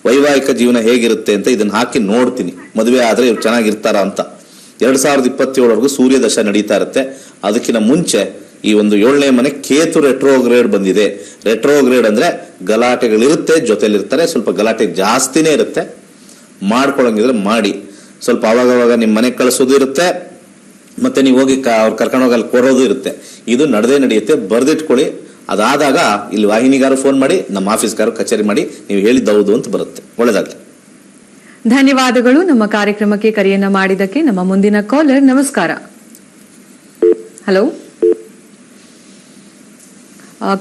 ವೈವಾಹಿಕ ಜೀವನ ಹೇಗಿರುತ್ತೆ ಅಂತ ಇದನ್ನ ಹಾಕಿ ನೋಡ್ತೀನಿ. ಮದುವೆ ಆದ್ರೆ ಇವ್ರು ಚೆನ್ನಾಗಿರ್ತಾರ ಅಂತ. 2027ವರೆಗೂ ಸೂರ್ಯ ದಶ ನಡೀತಾ ಇರುತ್ತೆ. ಅದಕ್ಕಿಂತ ಮುಂಚೆ ಈ ಒಂದು 7ನೇ ಮನೆ ಕೇತು ರೆಟ್ರೋಗ್ರೇಡ್ ಬಂದಿದೆ. ರೆಟ್ರೋಗ್ರೇಡ್ ಅಂದ್ರೆ ಗಲಾಟೆಗಳಿರುತ್ತೆ, ಜೊತೆಲಿರ್ತಾರೆ, ಸ್ವಲ್ಪ ಗಲಾಟೆ ಜಾಸ್ತಿನೇ ಇರುತ್ತೆ. ಮಾಡ್ಕೊಳಂಗಿದ್ರೆ ಮಾಡಿ. ಸ್ವಲ್ಪ ಅವಾಗವಾಗ ನಿಮ್ಮ ಮನೆಗೆ ಕಳಿಸೋದು ಇರುತ್ತೆ, ಮತ್ತೆ ನೀವು ಹೋಗಿ ಅವ್ರು ಕರ್ಕೊಂಡೋಗಿ ಅಲ್ಲಿ ಕೊಡೋದು ಇರುತ್ತೆ. ಇದು ನಡೆದೇ ನಡೆಯುತ್ತೆ, ಬರ್ದಿಟ್ಕೊಳ್ಳಿ. ಅದಾದಾಗ ಇಲ್ಲಿ ವಾಹಿನಿಗಾರು ಫೋನ್ ಮಾಡಿ, ನಮ್ಮ ಆಫೀಸ್ಗಾರು ಕಚೇರಿ ಮಾಡಿ, ನೀವು ಹೇಳಿದ್ದೌದು ಅಂತ ಬರುತ್ತೆ. ಒಳ್ಳೆದಾಗ್ಲಿ. ಧನ್ಯವಾದಗಳು ನಮ್ಮ ಕಾರ್ಯಕ್ರಮಕ್ಕೆ ಕರೆಯನ್ನ ಮಾಡಿದ್ದಕ್ಕೆ. ನಮ್ಮ ಮುಂದಿನ ಕಾಲರ್, ನಮಸ್ಕಾರ. ಹಲೋ,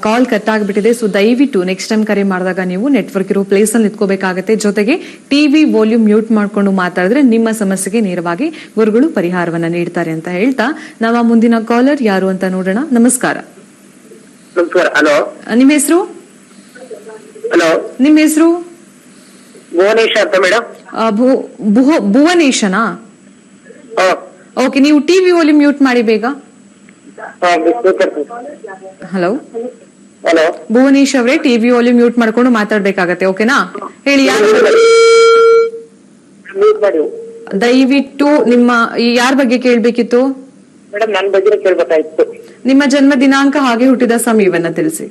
ಕಾಲ್ ಕಟ್ ಆಗಿಬಿಟ್ಟಿದೆ. ಸೊ ದಯವಿಟ್ಟು ನೆಕ್ಸ್ಟ್ ಟೈಮ್ ಕರೆ ಮಾಡಿದಾಗ ನೀವು ನೆಟ್ವರ್ಕ್ ಇರೋ ಪ್ಲೇಸ್ ಅಲ್ಲಿ ನಿಂತ್ಕೋಬೇಕಾಗತ್ತೆ. ಜೊತೆಗೆ ಟಿವಿ ವಾಲ್ಯೂಮ್ ಮ್ಯೂಟ್ ಮಾಡ್ಕೊಂಡು ಮಾತಾಡಿದ್ರೆ ನಿಮ್ಮ ಸಮಸ್ಯೆಗೆ ನೇರವಾಗಿ ಗುರುಗಳು ಪರಿಹಾರವನ್ನ ನೀಡ್ತಾರೆ ಅಂತ ಹೇಳ್ತಾ ನಮ್ಮ ಮುಂದಿನ ಕಾಲರ್ ಯಾರು ಅಂತ ನೋಡೋಣ. ನಮಸ್ಕಾರ. ನಮಸ್ಕಾರ. ಹಲೋ, ನಿಮ್ಮ ಹೆಸರು? ಹಲೋ, ನಿಮ್ಮ ಹೆಸರು? ಭುವನೇಶ್ ಅಂತ ಮೇಡಮ್. ಭುವನೇಶನಾ? ಓಕೆ, ನೀವು ಟಿವಿ ವಾಲ್ಯೂಮ್ ಮ್ಯೂಟ್ ಮಾಡಿ ಬೇಗ. ಹಲೋ ಹಲೋ, ಭುವನೇಶ್ ಅವರೇ, ಟಿವಿ ವಾಲ್ಯೂಮ್ ಮ್ಯೂಟ್ ಮಾಡ್ಕೊಂಡು ಮಾತಾಡ್ಬೇಕಾಗತ್ತೆ. ಓಕೆನಾ? ಹೇಳಿ, ಯಾರು? ದಯವಿಟ್ಟು ನಿಮ್ಮ ಯಾರ ಬಗ್ಗೆ ಕೇಳ್ಬೇಕಿತ್ತು? ಮೇಡಮ್ ನನ್ನ ಬಗ್ಗೆ ಕೇಳ್ಬೇಕಾಯ್ತು. ನಿಮ್ಮ ಜನ್ಮ ದಿನಾಂಕ ಹಾಗೆ ಹುಟ್ಟಿದ ಸಮಯವನ್ನ ತಿಳಿಸಿ.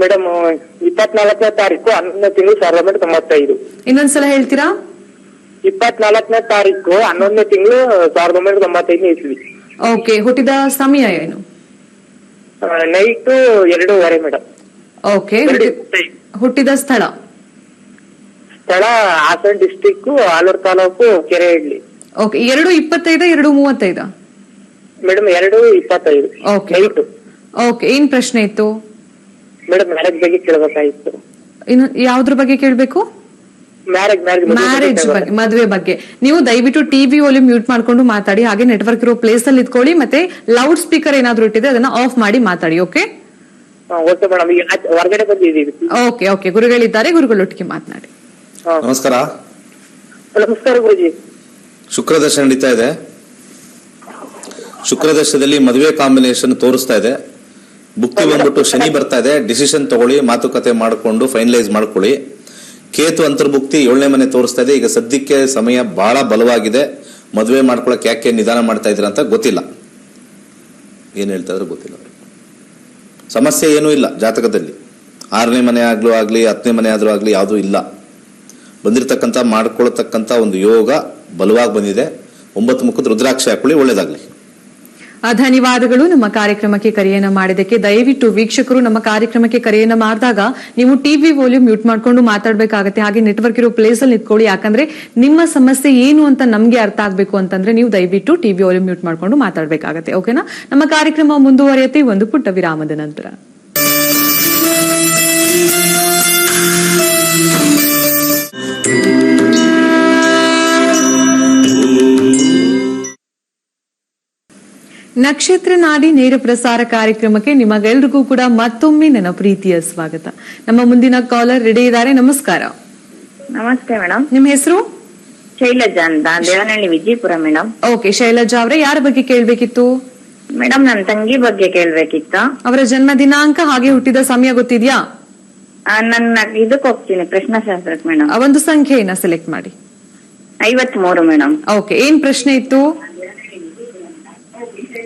ಮೇಡಮ್ 24ನೇ ತಾರೀಕು 11ನೇ ತಿಂಗಳು 1995. ಇನ್ನೊಂದ್ಸಲ ಹೇಳ್ತೀರಾ? 24ನೇ ತಾರೀಕು 11ನೇ ತಿಂಗಳು 1995 ಇಸ್ವಿ. ಓಕೆ, ಹುಟ್ಟಿದ ಸಮಯ ಏನು? Night 2:30 madam. ಓಕೆ, ಹುಟ್ಟಿದ ಸ್ಥಳ? ಸ್ಥಳ Hassan district, Alur taluk, Kerehalli. Okay, 2:25 2:35? Madam 2:25. Okay okay, ಏನ್ ಪ್ರಶ್ನೆ ಇತ್ತು ಮೇಡಮ್? ಮ್ಯಾರೇಜ್ ಬಗ್ಗೆ ಕೇಳ್ಬೇಕಾಗಿತ್ತು. ಇನ್ನು ಯಾವ್ದ್ರ ಬಗ್ಗೆ ಕೇಳ್ಬೇಕು? ಮ್ಯಾರೇಜ್ ಬಗ್ಗೆ, ಮದುವೆ ಬಗ್ಗೆ. ನೀವು ದಯವಿಟ್ಟು ಟಿವಿ ವಾಲ್ಯೂಮ್ ಮ್ಯೂಟ್ ಮಾಡ್ಕೊಂಡು ಮಾತಾಡಿ. ಹಾಗೆ ನೆಟ್ವರ್ಕ್ ಇರೋ ಪ್ಲೇಸ್ ಅಲ್ಲಿ ಇಟ್ಕೊಳ್ಳಿ. ಮತ್ತೆ ಲೌಡ್ ಸ್ಪೀಕರ್ ಏನಾದ್ರು ಇಟ್ಟಿದೆ ಅದನ್ನ ಆಫ್ ಮಾಡಿ ಮಾತಾಡಿ. ಓಕೆ ಓಕೆ ಮೇಡಮ್, ಹೊರಗಡೆ ಬಂದಿದ್ದೀವಿ. ಓಕೆ ಓಕೆ, ಗುರುಗಳಿದ್ದಾರೆ, ಗುರುಗಳೊಟ್ಟಿಗೆ ಮಾತನಾಡಿ. ನಮಸ್ಕಾರ. ನಮಸ್ಕಾರ ಗುರುಜಿ. ಶುಕ್ರದಶ ನಡೀತಾ ಇದೆ. ಶುಕ್ರದಶದಲ್ಲಿ ಮದುವೆ ಕಾಂಬಿನೇಷನ್ ತೋರಿಸ್ತಾ ಇದೆ. ಬುಕ್ತಿ ಬಂದ್ಬಿಟ್ಟು ಶನಿ ಬರ್ತಾ ಇದೆ. ಡಿಸಿಷನ್ ತಗೊಳ್ಳಿ, ಮಾತುಕತೆ ಮಾಡಿಕೊಂಡು ಫೈನಲೈಸ್ ಮಾಡ್ಕೊಳ್ಳಿ. ಕೇತು ಅಂತರ್ಭುಕ್ತಿ 7ನೇ ಮನೆ ತೋರಿಸ್ತಾ ಇದೆ. ಈಗ ಸದ್ಯಕ್ಕೆ ಸಮಯ ಬಹಳ ಬಲವಾಗಿದೆ. ಮದುವೆ ಮಾಡ್ಕೊಳಕ್ ಯಾಕೆ ನಿಧಾನ ಮಾಡ್ತಾ ಇದ್ರ ಅಂತ ಗೊತ್ತಿಲ್ಲ. ಏನ್ ಹೇಳ್ತಾ ಇದ್ರೆ ಗೊತ್ತಿಲ್ಲ. ಸಮಸ್ಯೆ ಏನೂ ಇಲ್ಲ ಜಾತಕದಲ್ಲಿ. 6ನೇ ಮನೆ ಆಗ್ಲಿ 10ನೇ ಮನೆ ಆದ್ರೂ ಆಗ್ಲಿ ಯಾವುದೂ ಇಲ್ಲ. ಬಂದಿರತಕ್ಕಂಥ ಮಾಡ್ಕೊಳ್ತಕ್ಕಂಥ ಒಂದು ಯೋಗ ಬಲವಾಗಿ ಬಂದಿದೆ. 9 ಮುಖದ ರುದ್ರಾಕ್ಷಿ ಹಾಕೊಳ್ಳಿ, ಒಳ್ಳೇದಾಗ್ಲಿ. ಧನ್ಯವಾದಗಳು ನಮ್ಮ ಕಾರ್ಯಕ್ರಮಕ್ಕೆ ಕರೆಯನ್ನ ಮಾಡಿದಕ್ಕೆ. ದಯವಿಟ್ಟು ವೀಕ್ಷಕರು ನಮ್ಮ ಕಾರ್ಯಕ್ರಮಕ್ಕೆ ಕರೆಯನ್ನ ಮಾಡಿದಾಗ ನೀವು ಟಿವಿ ವಾಲ್ಯೂಮ್ ಮ್ಯೂಟ್ ಮಾಡ್ಕೊಂಡು ಮಾತಾಡ್ಬೇಕಾಗತ್ತೆ. ಹಾಗೆ ನೆಟ್ವರ್ಕ್ ಇರೋ ಪ್ಲೇಸ್ ಅಲ್ಲಿ ನಿಂತ್ಕೊಳ್ಳಿ. ಯಾಕಂದ್ರೆ ನಿಮ್ಮ ಸಮಸ್ಯೆ ಏನು ಅಂತ ನಮ್ಗೆ ಅರ್ಥ ಆಗ್ಬೇಕು ಅಂತಂದ್ರೆ ನೀವು ದಯವಿಟ್ಟು ಟಿವಿ ವಾಲ್ಯೂಮ್ ಮ್ಯೂಟ್ ಮಾಡ್ಕೊಂಡು ಮಾತಾಡ್ಬೇಕಾಗತ್ತೆ. ಓಕೆನಾ? ನಮ್ಮ ಕಾರ್ಯಕ್ರಮ ಮುಂದುವರಿಯುತ್ತೆ ಒಂದು ಪುಟ್ಟ ವಿರಾಮದ ನಂತರ. ನಕ್ಷತ್ರ ನಾಡಿ ನೇರ ಪ್ರಸಾರ ಕಾರ್ಯಕ್ರಮಕ್ಕೆ ನಿಮಗೆಲ್ರಿಗೂ ಕೂಡ ಮತ್ತೊಮ್ಮೆ ನನ್ನ ಪ್ರೀತಿಯ ಸ್ವಾಗತ. ನಮ್ಮ ಮುಂದಿನ ಕಾಲರ್ ರೆಡಿ ಇದ್ದಾರೆ. ನಮಸ್ಕಾರ. ನಮಸ್ತೆ ಮೇಡಮ್. ನಿಮ್ಮ ಹೆಸರು? ಶೈಲಜಾ ಅಂತ, ದೇವನಹಳ್ಳಿ, ವಿಜಯಪುರ ಮೇಡಮ್. ಓಕೆ ಶೈಲಜಾ ಅವರೇ, ಯಾರ ಬಗ್ಗೆ ಕೇಳ್ಬೇಕಿತ್ತು? ಮೇಡಮ್ ನನ್ನ ತಂಗಿ ಬಗ್ಗೆ ಕೇಳ್ಬೇಕಿತ್ತು. ಅವರ ಜನ್ಮ ದಿನಾಂಕ ಹಾಗೆ ಹುಟ್ಟಿದ ಸಮಯ ಗೊತ್ತಿದ್ಯಾ? ನನ್ನ ಇದಕ್ಕೆ ಹೋಗ್ತೀನಿ ಪ್ರಶ್ನಾಶಾಸ್ತ್ರಕ್ಕೆ ಮೇಡಮ್. ಒಂದು ಸಂಖ್ಯೆಯನ್ನ ಸೆಲೆಕ್ಟ್ ಮಾಡಿ. 53 ಮೇಡಮ್. ಓಕೆ, ಏನ್ ಪ್ರಶ್ನೆ ಇತ್ತು?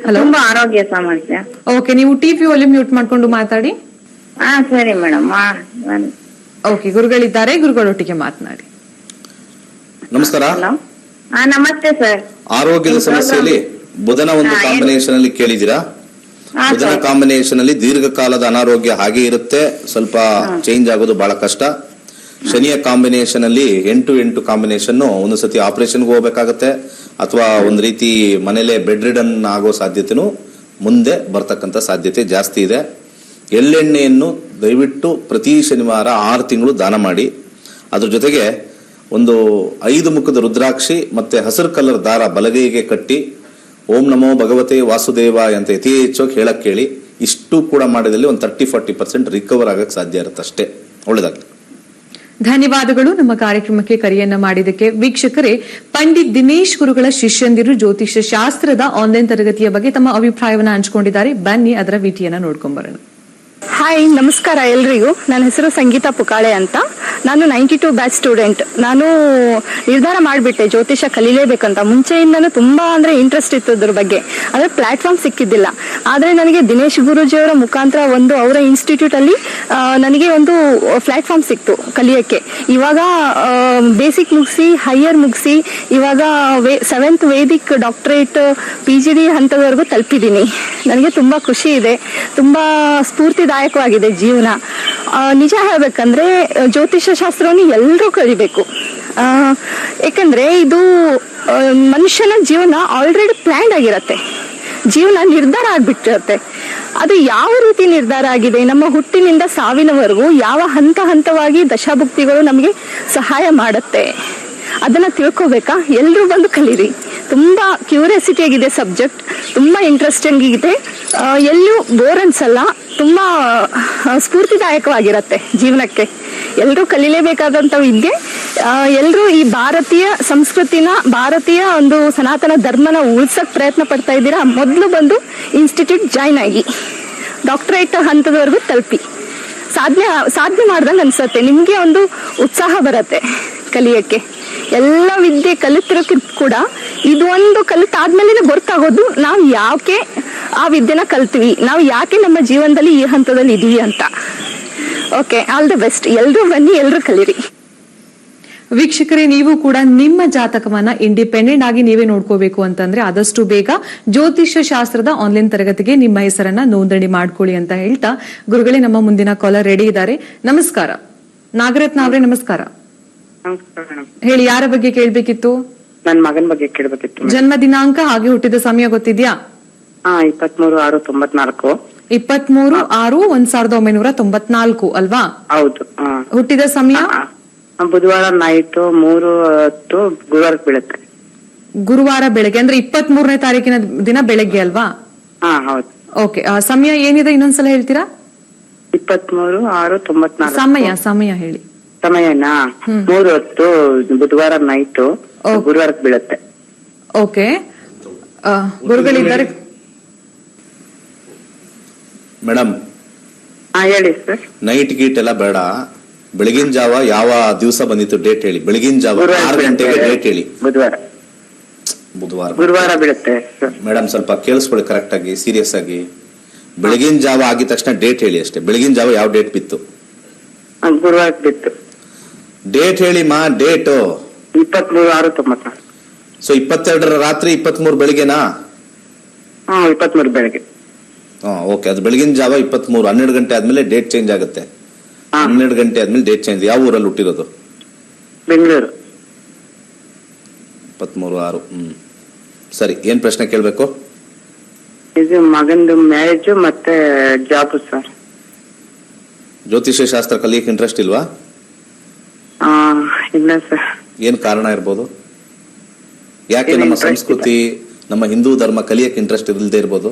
ಹಲೋ, ತುಂಬಾ ಆರೋಗ್ಯ ಸಮಸ್ಯೆ. ಓಕೆ, ನೀವು ಟಿವಿ ವಾಲ್ಯೂಮ್ ಮ್ಯೂಟ್ ಮಾಡ್ಕೊಂಡು ಮಾತಾಡಿ. ಹಾ ಸರಿ ಮೇಡಮ್. ಓಕೆ, ಗುರುಗಳಿದ್ದಾರೆ, ಗುರುಗಳೊಟ್ಟಿಗೆ ಮಾತನಾಡಿ. ನಮಸ್ಕಾರ. ಹಲೋ. ಹಾ ನಮಸ್ತೆ ಸರ್. ಆರೋಗ್ಯದ ಸಮಸ್ಯೆಯಲ್ಲಿ ಬುಧನ ಒಂದು ಕಾಂಬಿನೇಷನ್ ಅಲ್ಲಿ ಕೇಳಿದಿರಾ? ಬುಧನ ಕಾಂಬಿನೇಷನ್ ಅಲ್ಲಿ ದೀರ್ಘಕಾಲದ ಅನಾರೋಗ್ಯ ಹಾಗೆ ಇರುತ್ತೆ, ಸ್ವಲ್ಪ ಚೇಂಜ್ ಆಗೋದು ಬಹಳ ಕಷ್ಟ. ಶನಿಯ ಕಾಂಬಿನೇಷನ್ ಅಲ್ಲಿ 8 ಕಾಂಬಿನೇಷನ್, ಒಂದು ಸತಿ ಆಪರೇಷನ್ಗೆ ಹೋಗ್ಬೇಕಾಗತ್ತೆ ಅಥವಾ ಒಂದ್ ರೀತಿ ಮನೇಲೆ ಬೆಡ್ ರಿಡನ್ ಆಗೋ ಸಾಧ್ಯತೆನೂ ಮುಂದೆ ಬರ್ತಕ್ಕಂಥ ಸಾಧ್ಯತೆ ಜಾಸ್ತಿ ಇದೆ. ಎಳ್ಳೆಣ್ಣೆಯನ್ನು ದಯವಿಟ್ಟು ಪ್ರತಿ ಶನಿವಾರ 6 ತಿಂಗಳು ದಾನ ಮಾಡಿ. ಅದ್ರ ಜೊತೆಗೆ ಒಂದು 5 ಮುಖದ ರುದ್ರಾಕ್ಷಿ ಮತ್ತೆ ಹಸಿರು ಕಲರ್ ದಾರ ಬಲಗೈಗೆ ಕಟ್ಟಿ ಓಂ ನಮೋ ಭಗವತೆ ವಾಸುದೇವಾಯ ಅಂತ ಯಥೇಚ್ಛವಾಗಿ ಹೇಳಕ್ ಕೇಳಿ. ಇಷ್ಟು ಕೂಡ ಮಾಡಿದಲ್ಲಿ ಒಂದು 30-40% ರಿಕವರ್ ಆಗಕ್ಕೆ ಸಾಧ್ಯ ಇರುತ್ತೆ ಅಷ್ಟೇ. ಒಳ್ಳೆದಾಗ್ಲಿ. ಧನ್ಯವಾದಗಳು ನಮ್ಮ ಕಾರ್ಯಕ್ರಮಕ್ಕೆ ಕರೆಯನ್ನ ಮಾಡಿದಕ್ಕೆ. ವೀಕ್ಷಕರೇ, ಪಂಡಿತ್ ದಿನೇಶ್ ಗುರುಗಳ ಶಿಷ್ಯಂದಿರು ಜ್ಯೋತಿಷ್ಯ ಶಾಸ್ತ್ರದ ಆನ್ಲೈನ್ ತರಗತಿಯ ಬಗ್ಗೆ ತಮ್ಮ ಅಭಿಪ್ರಾಯವನ್ನ ಹಂಚಿಕೊಂಡಿದ್ದಾರೆ. ಬನ್ನಿ ಅದರ ವಿಟಿಯನ್ನ ನೋಡ್ಕೊಂಡ್ ಬರೋಣ. ಹಾಯ್, ನಮಸ್ಕಾರ ಎಲ್ರಿಗೂ. ನನ್ನ ಹೆಸರು ಸಂಗೀತಾ ಪುಕಾಳೆ ಅಂತ. ನಾನು 92 ಬ್ಯಾಚ್ ಸ್ಟೂಡೆಂಟ್. ನಾನು ನಿರ್ಧಾರ ಮಾಡಿಬಿಟ್ಟೆ ಜ್ಯೋತಿಷ ಕಲೀಲೇಬೇಕಂತ. ಮುಂಚೆಯಿಂದನೂ ತುಂಬಾ ಇಂಟ್ರೆಸ್ಟ್ ಇತ್ತು ಅದ್ರ ಬಗ್ಗೆ, ಆದರೆ ಪ್ಲಾಟ್ಫಾರ್ಮ್ ಸಿಕ್ಕಿದ್ದಿಲ್ಲ. ಆದರೆ ನನಗೆ ದಿನೇಶ್ ಗುರೂಜಿಯವರ ಮುಖಾಂತರ ಅವರ ಇನ್ಸ್ಟಿಟ್ಯೂಟ್ ಅಲ್ಲಿ ನನಗೆ ಒಂದು ಪ್ಲಾಟ್ಫಾರ್ಮ್ ಸಿಕ್ತು ಕಲಿಯಕ್ಕೆ. ಇವಾಗ ಬೇಸಿಕ್ ಮುಗಿಸಿ ಹೈಯರ್ ಮುಗಿಸಿ ಇವಾಗ 7th ವೇದಿಕ್ ಡಾಕ್ಟರೇಟ್ PGD ಹಂತದವರೆಗೂ ತಲುಪಿದ್ದೀನಿ. ನನಗೆ ತುಂಬಾ ಖುಷಿ ಇದೆ, ತುಂಬಾ ಸ್ಫೂರ್ತಿದಾಯಕವಾಗಿದೆ ಜೀವನ. ನಿಜ ಹೇಳ್ಬೇಕಂದ್ರೆ ಜ್ಯೋತಿಷ ಶಾಸ್ತ್ರವನ್ನು ಎಲ್ಲರೂ ಕಲಿಬೇಕು. ಯಾಕಂದ್ರೆ ಇದು ಮನುಷ್ಯನ ಜೀವನ ಆಲ್ರೆಡಿ ಪ್ಲಾನ್ ಆಗಿರತ್ತೆ, ಜೀವನ ನಿರ್ಧಾರ ಆಗ್ಬಿಟ್ಟಿರತ್ತೆ. ಅದು ಯಾವ ರೀತಿ ನಿರ್ಧಾರ ಆಗಿದೆ, ನಮ್ಮ ಹುಟ್ಟಿನಿಂದ ಸಾವಿನವರೆಗೂ ಯಾವ ಹಂತವಾಗಿ ದಶಾಭುಕ್ತಿಗಳು ನಮಗೆ ಸಹಾಯ ಮಾಡುತ್ತೆ, ಅದನ್ನ ತಿಳ್ಕೊಬೇಕಾ? ಎಲ್ಲರೂ ಬಂದು ಕಲೀರಿ. ತುಂಬಾ ಕ್ಯೂರಿಯಾಸಿಟಿ ಆಗಿದೆ ಸಬ್ಜೆಕ್ಟ್, ತುಂಬಾ ಇಂಟ್ರೆಸ್ಟಿಂಗ್ ಇದೆ, ಎಲ್ಲೂ ಬೋರ್ ಅನ್ಸಲ್ಲ, ತುಂಬಾ ಸ್ಫೂರ್ತಿದಾಯಕವಾಗಿರತ್ತೆ ಜೀವನಕ್ಕೆ. ಎಲ್ಲರೂ ಕಲೀಲೇಬೇಕಾದಂತ ವಿದ್ಯೆ. ಎಲ್ಲರೂ ಈ ಭಾರತೀಯ ಸಂಸ್ಕೃತಿನ, ಭಾರತೀಯ ಒಂದು ಸನಾತನ ಧರ್ಮನ ಉಳಿಸಕ್ ಪ್ರಯತ್ನ ಪಡ್ತಾ ಇದ್ದೀರಾ, ಮೊದಲು ಬಂದು ಇನ್ಸ್ಟಿಟ್ಯೂಟ್ ಜಾಯ್ನ್ ಆಗಿ ಡಾಕ್ಟರೇಟ್ ಹಂತದವರೆಗೂ ತಲುಪಿ. ಸಾಧನೆ ಮಾಡ್ದಂಗೆ ಅನ್ಸತ್ತೆ, ನಿಮ್ಗೆ ಒಂದು ಉತ್ಸಾಹ ಬರತ್ತೆ ಕಲಿಯಕ್ಕೆ. ಎಲ್ಲ ವಿದ್ಯೆ ಕಲಿತಿರೋಕೆ ಕೂಡ ಇದು ಒಂದು ಕಲಿತಾದ್ಮೇಲೆ ಗೊತ್ತಾಗೋದು ನಾವು ಯಾಕೆ ಆ ವಿದ್ಯೆನ ಕಲ್ತೀವಿ, ನಾವು ಯಾಕೆ ನಮ್ಮ ಜೀವನದಲ್ಲಿ ಈ ಹಂತದಲ್ಲಿ ಇದೀವಿ ಅಂತ. Okay, all the best. ಎಲ್ರೂ ಬನ್ನಿ, ಎಲ್ರೂ ಕಲೀರಿ. ವೀಕ್ಷಕರೇ, ನೀವು ಕೂಡ ನಿಮ್ಮ ಜಾತಕವನ್ನ ಇಂಡಿಪೆಂಡೆಂಟ್ ಆಗಿ ನೀವೇ ನೋಡ್ಕೋಬೇಕು ಅಂತಂದ್ರೆ ಆದಷ್ಟು ಬೇಗ ಜ್ಯೋತಿಷ್ಯ ಶಾಸ್ತ್ರದ ಆನ್ಲೈನ್ ತರಗತಿಗೆ ನಿಮ್ಮ ಹೆಸರನ್ನ ನೋಂದಣಿ ಮಾಡ್ಕೊಳ್ಳಿ ಅಂತ ಹೇಳ್ತಾ, ಗುರುಗಳೇ ನಮ್ಮ ಮುಂದಿನ ಕಾಲರ್ ರೆಡಿ ಇದ್ದಾರೆ. ನಮಸ್ಕಾರ ನಾಗರತ್ನ ಅವರೇ. ನಮಸ್ಕಾರ. ಹೇಳಿ, ಯಾರ ಬಗ್ಗೆ ಕೇಳ್ಬೇಕಿತ್ತು? ನನ್ನ ಮಗನ ಬಗ್ಗೆ ಕೇಳಬೇಕಿತ್ತು. ಜನ್ಮ ದಿನಾಂಕ ಹಾಗೆ ಹುಟ್ಟಿದ ಸಮಯ ಗೊತ್ತಿದ್ಯಾ? 23/6/94. 23/6/1994 ಅಲ್ವಾ? ಹೌದು. ಹುಟ್ಟಿದ ಸಮಯ ಬುಧವಾರ ನೈಟ್ 3:10 ಗುರುವಾರಕ್ಕೆ ಬೀಳುತ್ತೆ. ಗುರುವಾರ ಬೆಳಗ್ಗೆ, ಅಂದ್ರೆ 23ನೇ ತಾರೀಕಿನ ದಿನ ಬೆಳಗ್ಗೆ ಅಲ್ವಾ? ಹೌದು. ಓಕೆ, ಸಮಯ ಏನಿದೆ ಇನ್ನೊಂದ್ಸಲ ಹೇಳ್ತೀರಾ? 23/6/94. ಸಮಯ ಹೇಳಿ. ಸಮಯನಾ 3:10 ಬುಧವಾರ ನೈಟ್ ಗುರುವಾರಕ್ಕೆ ಬೀಳುತ್ತೆ. ಓಕೆ, ಗುರುಗಳಿದ್ದಾರೆ ಮೇಡಮ್. ಹೇಳಿ ಸರ್. ನೈಟ್ ಗೀಟ್ ಎಲ್ಲ ಬೇಡ, ಬೆಳಗಿನ ಜಾವ ಯಾವ ದಿವಸ ಬಂದಿತ್ತು ಡೇಟ್ ಹೇಳಿ. ಬೆಳಗಿನ ಜಾವ 6 ಗಂಟೆಗೆ ಡೇಟ್ ಹೇಳಿ. ಗುರುವಾರ ಬೀಳುತ್ತೆ ಮೇಡಮ್. ಸ್ವಲ್ಪ ಕೇಳಿಸ್ಕೊಳ್ಳಿ ಕರೆಕ್ಟ್ ಆಗಿ, ಸೀರಿಯಸ್ ಆಗಿ. ಬೆಳಗಿನ ಜಾವ ಆಗಿದ ತಕ್ಷಣ ಡೇಟ್ ಹೇಳಿ ಅಷ್ಟೇ. ಬೆಳಗಿನ ಜಾವ ಯಾವ ಡೇಟ್ ಬಿತ್ತು? ಗುರುವಾರ ಬಿತ್ತು. ಡೇಟ್ ಹೇಳಿ ಮಾ. ಡೇಟ್ 23/6/94. ಸೊ 22ರ ರಾತ್ರಿ 23 ಬೆಳಿಗ್ಗೆನಾ? 23 ಬೆಳಗ್ಗೆ. ಓಕೆ, ಅದು ಬೆಳಗಿನ ಜಾವ 23. 12 ಗಂಟೆ ಆದ್ಮೇಲೆ ಡೇಟ್ ಚೇಂಜ್ ಆಗುತ್ತೆ. 12 ಗಂಟೆ ಆದ್ಮೇಲೆ ಡೇಟ್ ಚೇಂಜ್. ಯಾವ ಊರಲ್ಲಿ ಹುಟ್ಟಿರೋದು? ಬೆಂಗಳೂರು. 23/6. ಸರಿ, ಏನ್ ಪ್ರಶ್ನೆ ಕೇಳ್ಬೇಕು? ಇದು ಮಗಂದು ಮ್ಯಾರೇಜ್ ಮತ್ತೆ ಜಾಬ್ ಸರ್. ಜ್ಯೋತಿಷ್ಯ ಶಾಸ್ತ್ರ ಕಲಿಯಕ್ಕೆ ಇಂಟ್ರೆಸ್ಟ್ ಇಲ್ವಾ? ಇಲ್ಲ ಸರ್. ಏನ್ ಕಾರಣ ಇರ್ಬೋದು? ಯಾಕೆ ನಮ್ಮ ಸಂಸ್ಕೃತಿ, ನಮ್ಮ ಹಿಂದೂ ಧರ್ಮ ಕಲಿಯಕ್ಕೆ ಇಂಟ್ರೆಸ್ಟ್ ಇಲ್ಲದೆ ಇರ್ಬೋದು?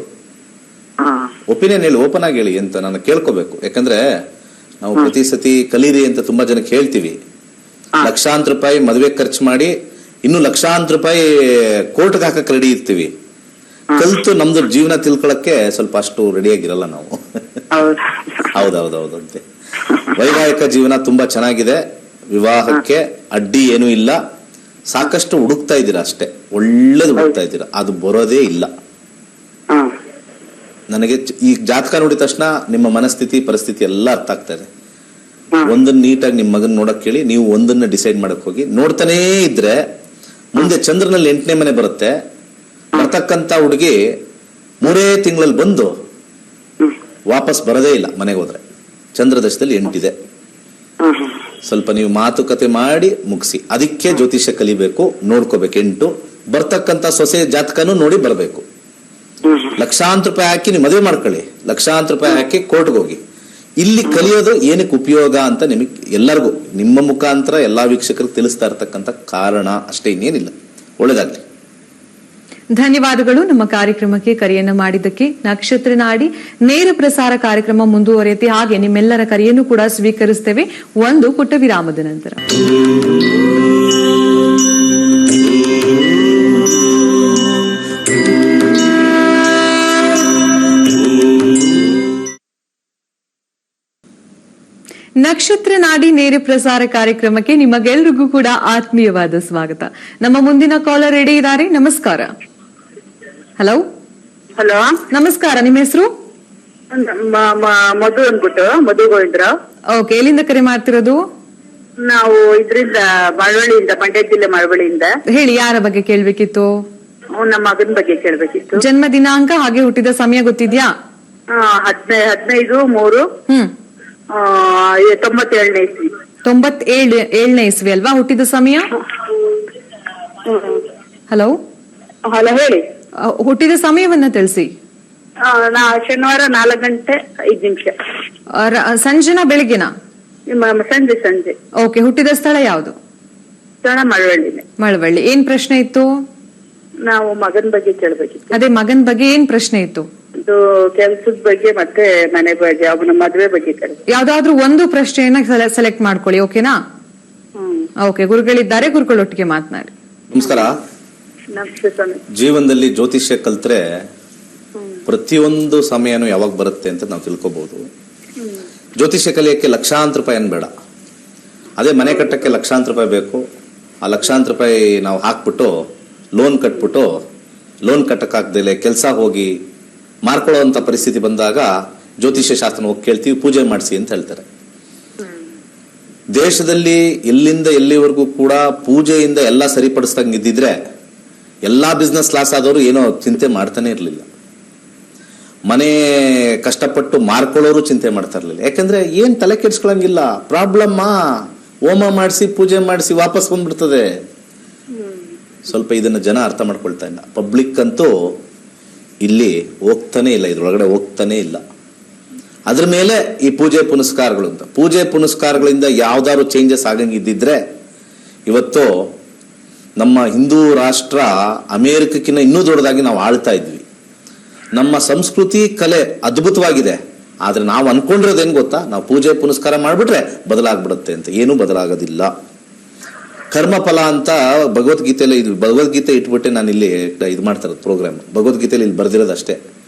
ಒಪಿನಿಯನ್ ಹೇಳಿ, ಓಪನ್ ಆಗಿ ಹೇಳಿ ಅಂತ ನಾನು ಕೇಳ್ಕೋಬೇಕು. ಯಾಕಂದ್ರೆ ನಾವು ಪ್ರತಿ ಸತಿ ಕಲೀರಿ ಅಂತ ತುಂಬಾ ಜನಕ್ಕೆ ಹೇಳ್ತೀವಿ. ಲಕ್ಷಾಂತರ ರೂಪಾಯಿ ಮದುವೆ ಖರ್ಚು ಮಾಡಿ ಇನ್ನು ಲಕ್ಷಾಂತರ ರೂಪಾಯಿ ಕೋರ್ಟ್ಗೆ ಹಾಕಕ್ ರೆಡಿ ಇರ್ತೀವಿ. ಕಲ್ತು ನಮ್ದು ಜೀವನ ತಿಳ್ಕೊಳಕ್ಕೆ ಸ್ವಲ್ಪ ಅಷ್ಟು ರೆಡಿಯಾಗಿರಲ್ಲ ನಾವು. ಹೌದೌದೌದಂತೆ. ವೈವಾಹಿಕ ಜೀವನ ತುಂಬಾ ಚೆನ್ನಾಗಿದೆ, ವಿವಾಹಕ್ಕೆ ಅಡ್ಡಿ ಏನೂ ಇಲ್ಲ. ಸಾಕಷ್ಟು ಹುಡುಕ್ತಾ ಇದ್ದೀರಾ ಅಷ್ಟೇ, ಒಳ್ಳೇದು ಹುಡುಕ್ತಾ ಇದ್ದೀರಾ, ಅದು ಬರೋದೇ ಇಲ್ಲ. ನನಗೆ ಈ ಜಾತಕ ನೋಡಿದ ತಕ್ಷಣ ನಿಮ್ಮ ಮನಸ್ಥಿತಿ ಪರಿಸ್ಥಿತಿ ಎಲ್ಲ ಅರ್ಥ ಆಗ್ತಾ ಇದೆ. ಒಂದನ್ನ ನೀಟಾಗಿ ನಿಮ್ಮ ಮಗನ್ ನೋಡಕ್ ಹೇಳಿ, ನೀವು ಒಂದನ್ನ ಡಿಸೈಡ್ ಮಾಡಕ್ ಹೋಗಿ. ನೋಡ್ತಾನೇ ಇದ್ರೆ ಮುಂದೆ ಚಂದ್ರನಲ್ಲಿ 8ನೇ ಮನೆ ಬರುತ್ತೆ. ಬರ್ತಕ್ಕಂತ ಹುಡುಗಿ 3 ತಿಂಗಳಲ್ಲಿ ಬಂದು ವಾಪಸ್ ಬರೋದೇ ಇಲ್ಲ ಮನೆಗೆ ಹೋದ್ರೆ. ಚಂದ್ರ ದಶದಲ್ಲಿ 8 ಇದೆ. ಸ್ವಲ್ಪ ನೀವು ಮಾತುಕತೆ ಮಾಡಿ ಮುಗಿಸಿ. ಅದಕ್ಕೆ ಜ್ಯೋತಿಷ್ಯ ಕಲಿಬೇಕು, ನೋಡ್ಕೋಬೇಕು. 8 ಬರ್ತಕ್ಕಂತ ಸೊಸೆ ಜಾತಕನೂ ನೋಡಿ ಬರಬೇಕು. ಲಕ್ಷಾಂತರ ರೂಪಾಯಿ ಹಾಕಿ ನೀವು ಮದುವೆ ಮಾಡ್ಕೊಳ್ಳಿ, ಲಕ್ಷಾಂತರ ರೂಪಾಯಿ ಹಾಕಿ ಕೋರ್ಟ್ಗೆ ಹೋಗಿ. ಇಲ್ಲಿ ಕಲಿಯೋದು ಏನಕ್ಕೆ ಉಪಯೋಗ ಅಂತ ನಿಮಗೆ ಎಲ್ಲರಿಗೂ ನಿಮ್ಮ ಮುಖಾಂತರ ಎಲ್ಲಾ ವೀಕ್ಷಕರಿಗೆ ತಿಳಿಸ್ತಾ ಇರ್ತಕ್ಕಂಥ ಕಾರಣ ಅಷ್ಟೇ, ಇನ್ನೇನಿಲ್ಲ. ಒಳ್ಳೇದಾಗ್ಲಿ. ಧನ್ಯವಾದಗಳು ನಮ್ಮ ಕಾರ್ಯಕ್ರಮಕ್ಕೆ ಕರೆಯನ್ನ ಮಾಡಿದ್ದಕ್ಕೆ. ನಕ್ಷತ್ರ ನಾಡಿ ನೇರ ಪ್ರಸಾರ ಕಾರ್ಯಕ್ರಮ ಮುಂದುವರಿಯುತ್ತೆ. ಹಾಗೆ ನಿಮ್ಮೆಲ್ಲರ ಕರೆಯನ್ನು ಕೂಡ ಸ್ವೀಕರಿಸುತ್ತೇವೆ ಒಂದು ಪುಟ್ಟ ವಿರಾಮದ ನಂತರ. ನಕ್ಷತ್ರ ನಾಡಿ ನೇರ ಪ್ರಸಾರ ಕಾರ್ಯಕ್ರಮಕ್ಕೆ ನಿಮಗೆಲ್ಲರಿಗೂ ಕೂಡ ಆತ್ಮೀಯವಾದ ಸ್ವಾಗತ. ನಮ್ಮ ಮುಂದಿನ ಕಾಲರ್ ರೆಡಿ ಇದ್ದಾರೆ. ನಮಸ್ಕಾರ. ಹಲೋ ಹಲೋ, ನಮಸ್ಕಾರ. ನಿಮ್ಮ ಹೆಸರು? ಮಧು ಅಂದ್ಬಿಟ್ಟು, ಮಧು ಗೋವಿಂದರಾವ್. ಓಕೆ, ಎಲ್ಲಿಂದ ಕರೆ ಮಾಡ್ತಿರೋದು? ನಾವು ಇದರಿಂದ ಮಳವಳ್ಳಿಯಿಂದ, ಮಂಡ್ಯ ಜಿಲ್ಲೆ ಮಳವಳ್ಳಿಯಿಂದ. ಹೇಳಿ, ಯಾರ ಬಗ್ಗೆ ಕೇಳ್ಬೇಕಿತ್ತು? ನಮ್ಮ ಮಗನ ಬಗ್ಗೆ ಕೇಳ್ಬೇಕಿತ್ತು. ಜನ್ಮ ದಿನಾಂಕ ಹಾಗೆ ಹುಟ್ಟಿದ ಸಮಯ ಗೊತ್ತಿದ್ಯಾ? 15/3 97ನೇ ಇಸ್ವಿ. 97ನೇ ಇಸ್ವಿ ಅಲ್ವಾ? ಹುಟ್ಟಿದ ಸಮಯ? ಹಲೋ ಹಲೋ, ಹೇಳಿ. ಹುಟ್ಟಿದ ಸಮಯವನ್ನ ತಿಳಿಸಿ. ಶನಿವಾರ 4:05. ಸಂಜೆನಾ ಬೆಳಿಗ್ಗೆನಾ? ಸಂಜೆ. ಓಕೆ, ಹುಟ್ಟಿದ ಸ್ಥಳ ಯಾವುದು? ಸ್ಥಳ ಮಳವಳ್ಳಿನೇ. ಮಳವಳ್ಳಿ. ಏನ್ ಪ್ರಶ್ನೆ ಇತ್ತು? ನಾವು ಮಗನ ಬಗ್ಗೆ ಕೇಳ್ಬೇಕಿತ್ತು. ಅದೇ, ಮಗನ್ ಬಗ್ಗೆ ಏನ್ ಪ್ರಶ್ನೆ ಇತ್ತು? ಇದು ಕೆಲ್ಸದ ಬಗ್ಗೆ ಮತ್ತೆ ಮನೆ ಬಗ್ಗೆ, ಅವನ ಮದ್ವೆ ಬಗ್ಗೆ. ಯಾವ್ದಾದ್ರು ಒಂದು ಪ್ರಶ್ನೆಯನ್ನ ಸೆಲೆಕ್ಟ್ ಮಾಡ್ಕೊಳ್ಳಿ, ಓಕೆನಾ? ಓಕೆ, ಗುರುಗಳಿದ್ದಾರೆ, ಗುರುಗಳೊಟ್ಟಿಗೆ ಮಾತನಾಡಿ. ನಮಸ್ಕಾರ. ಜೀವನದಲ್ಲಿ ಜ್ಯೋತಿಷ್ಯ ಕಲ್ತ್ರೆ ಪ್ರತಿಯೊಂದು ಸಮಯನೂ ಯಾವಾಗ ಬರುತ್ತೆ ಅಂತ ನಾವು ತಿಳ್ಕೊಬಹುದು. ಜ್ಯೋತಿಷ್ಯ ಕಲಿಯಕ್ಕೆ ಲಕ್ಷಾಂತರ ರೂಪಾಯಿ ಏನ್ ಬೇಡ. ಅದೇ ಮನೆ ಕಟ್ಟಕ್ಕೆ ಲಕ್ಷಾಂತರ ರೂಪಾಯಿ ಬೇಕು. ಆ ಲಕ್ಷಾಂತರ ರೂಪಾಯಿ ನಾವು ಹಾಕ್ಬಿಟ್ಟು ಲೋನ್ ಕಟ್ಬಿಟ್ಟು, ಲೋನ್ ಕಟ್ಟಕ್ಕಾಗ್ದೇಲೆ ಕೆಲಸ ಹೋಗಿ ಮಾರ್ಕೊಳ್ಳೋಂಥ ಪರಿಸ್ಥಿತಿ ಬಂದಾಗ ಜ್ಯೋತಿಷ್ಯ ಶಾಸ್ತ್ರ ಹೋಗಿ ಕೇಳ್ತೀವಿ, ಪೂಜೆ ಮಾಡಿಸಿ ಅಂತ ಹೇಳ್ತಾರೆ. ದೇಶದಲ್ಲಿ ಎಲ್ಲಿಂದ ಎಲ್ಲಿವರೆಗೂ ಕೂಡ ಪೂಜೆಯಿಂದ ಎಲ್ಲ ಸರಿಪಡಿಸ್ದಂಗಿದ್ದಿದ್ರೆ ಎಲ್ಲಾ ಬಿಸ್ನೆಸ್ ಲಾಸ್ ಆದವರು ಏನೋ ಚಿಂತೆ ಮಾಡ್ತಾನೆ ಇರಲಿಲ್ಲ. ಮನೆ ಕಷ್ಟಪಟ್ಟು ಮಾರ್ಕೊಳ್ಳೋರು ಚಿಂತೆ ಮಾಡ್ತಾ ಇರ್ಲಿಲ್ಲ. ಯಾಕಂದ್ರೆ ಏನ್ ತಲೆ ಕೆಡ್ಸ್ಕೊಳಂಗಿಲ್ಲ. ಪ್ರಾಬ್ಲಮ್ ಹೋಮ ಮಾಡಿಸಿ ಪೂಜೆ ಮಾಡಿಸಿ ವಾಪಸ್ ಬಂದ್ಬಿಡ್ತದೆ. ಸ್ವಲ್ಪ ಇದನ್ನ ಜನ ಅರ್ಥ ಮಾಡ್ಕೊಳ್ತಾ ಇಲ್ಲ. ಪಬ್ಲಿಕ್ ಅಂತೂ ಇಲ್ಲಿ ಹೋಗ್ತಾನೆ ಇಲ್ಲ, ಇದ್ರೊಳಗಡೆ ಹೋಗ್ತಾನೆ ಇಲ್ಲ. ಅದ್ರ ಮೇಲೆ ಈ ಪೂಜೆ ಪುನಸ್ಕಾರಗಳು ಅಂತ, ಪೂಜೆ ಪುನಸ್ಕಾರಗಳಿಂದ ಯಾವ್ದಾದ್ರು ಚೇಂಜಸ್ ಆಗಂಗಿದ್ದಿದ್ರೆ ಇವತ್ತು ನಮ್ಮ ಹಿಂದೂ ರಾಷ್ಟ್ರ ಅಮೇರಿಕಕ್ಕಿಂತ ಇನ್ನೂ ದೊಡ್ಡದಾಗಿ ನಾವು ಆಳ್ತಾ ಇದ್ವಿ. ನಮ್ಮ ಸಂಸ್ಕೃತಿ ಕಲೆ ಅದ್ಭುತವಾಗಿದೆ. ಆದ್ರೆ ನಾವು ಅನ್ಕೊಂಡಿರೋದೇನ್ ಗೊತ್ತಾ? ನಾವು ಪೂಜೆ ಪುನಸ್ಕಾರ ಮಾಡ್ಬಿಟ್ರೆ ಬದಲಾಗ್ಬಿಡುತ್ತೆ ಅಂತ. ಏನೂ ಬದಲಾಗೋದಿಲ್ಲ. ಕರ್ಮಫಲ ಅಂತ ಭಗವದ್ಗೀತೆಯಲ್ಲಿ, ಭಗವದ್ಗೀತೆ ಇಟ್ಬಿಟ್ಟೆ ನಾನು ಇಲ್ಲಿ ಇದು ಮಾಡ್ತಾ ಇರೋದು ಪ್ರೋಗ್ರಾಮ್. ಭಗವದ್ಗೀತೆಯಲ್ಲಿ ಇಲ್ಲಿ ಬರ್ದಿರೋದು ಅಷ್ಟೇ.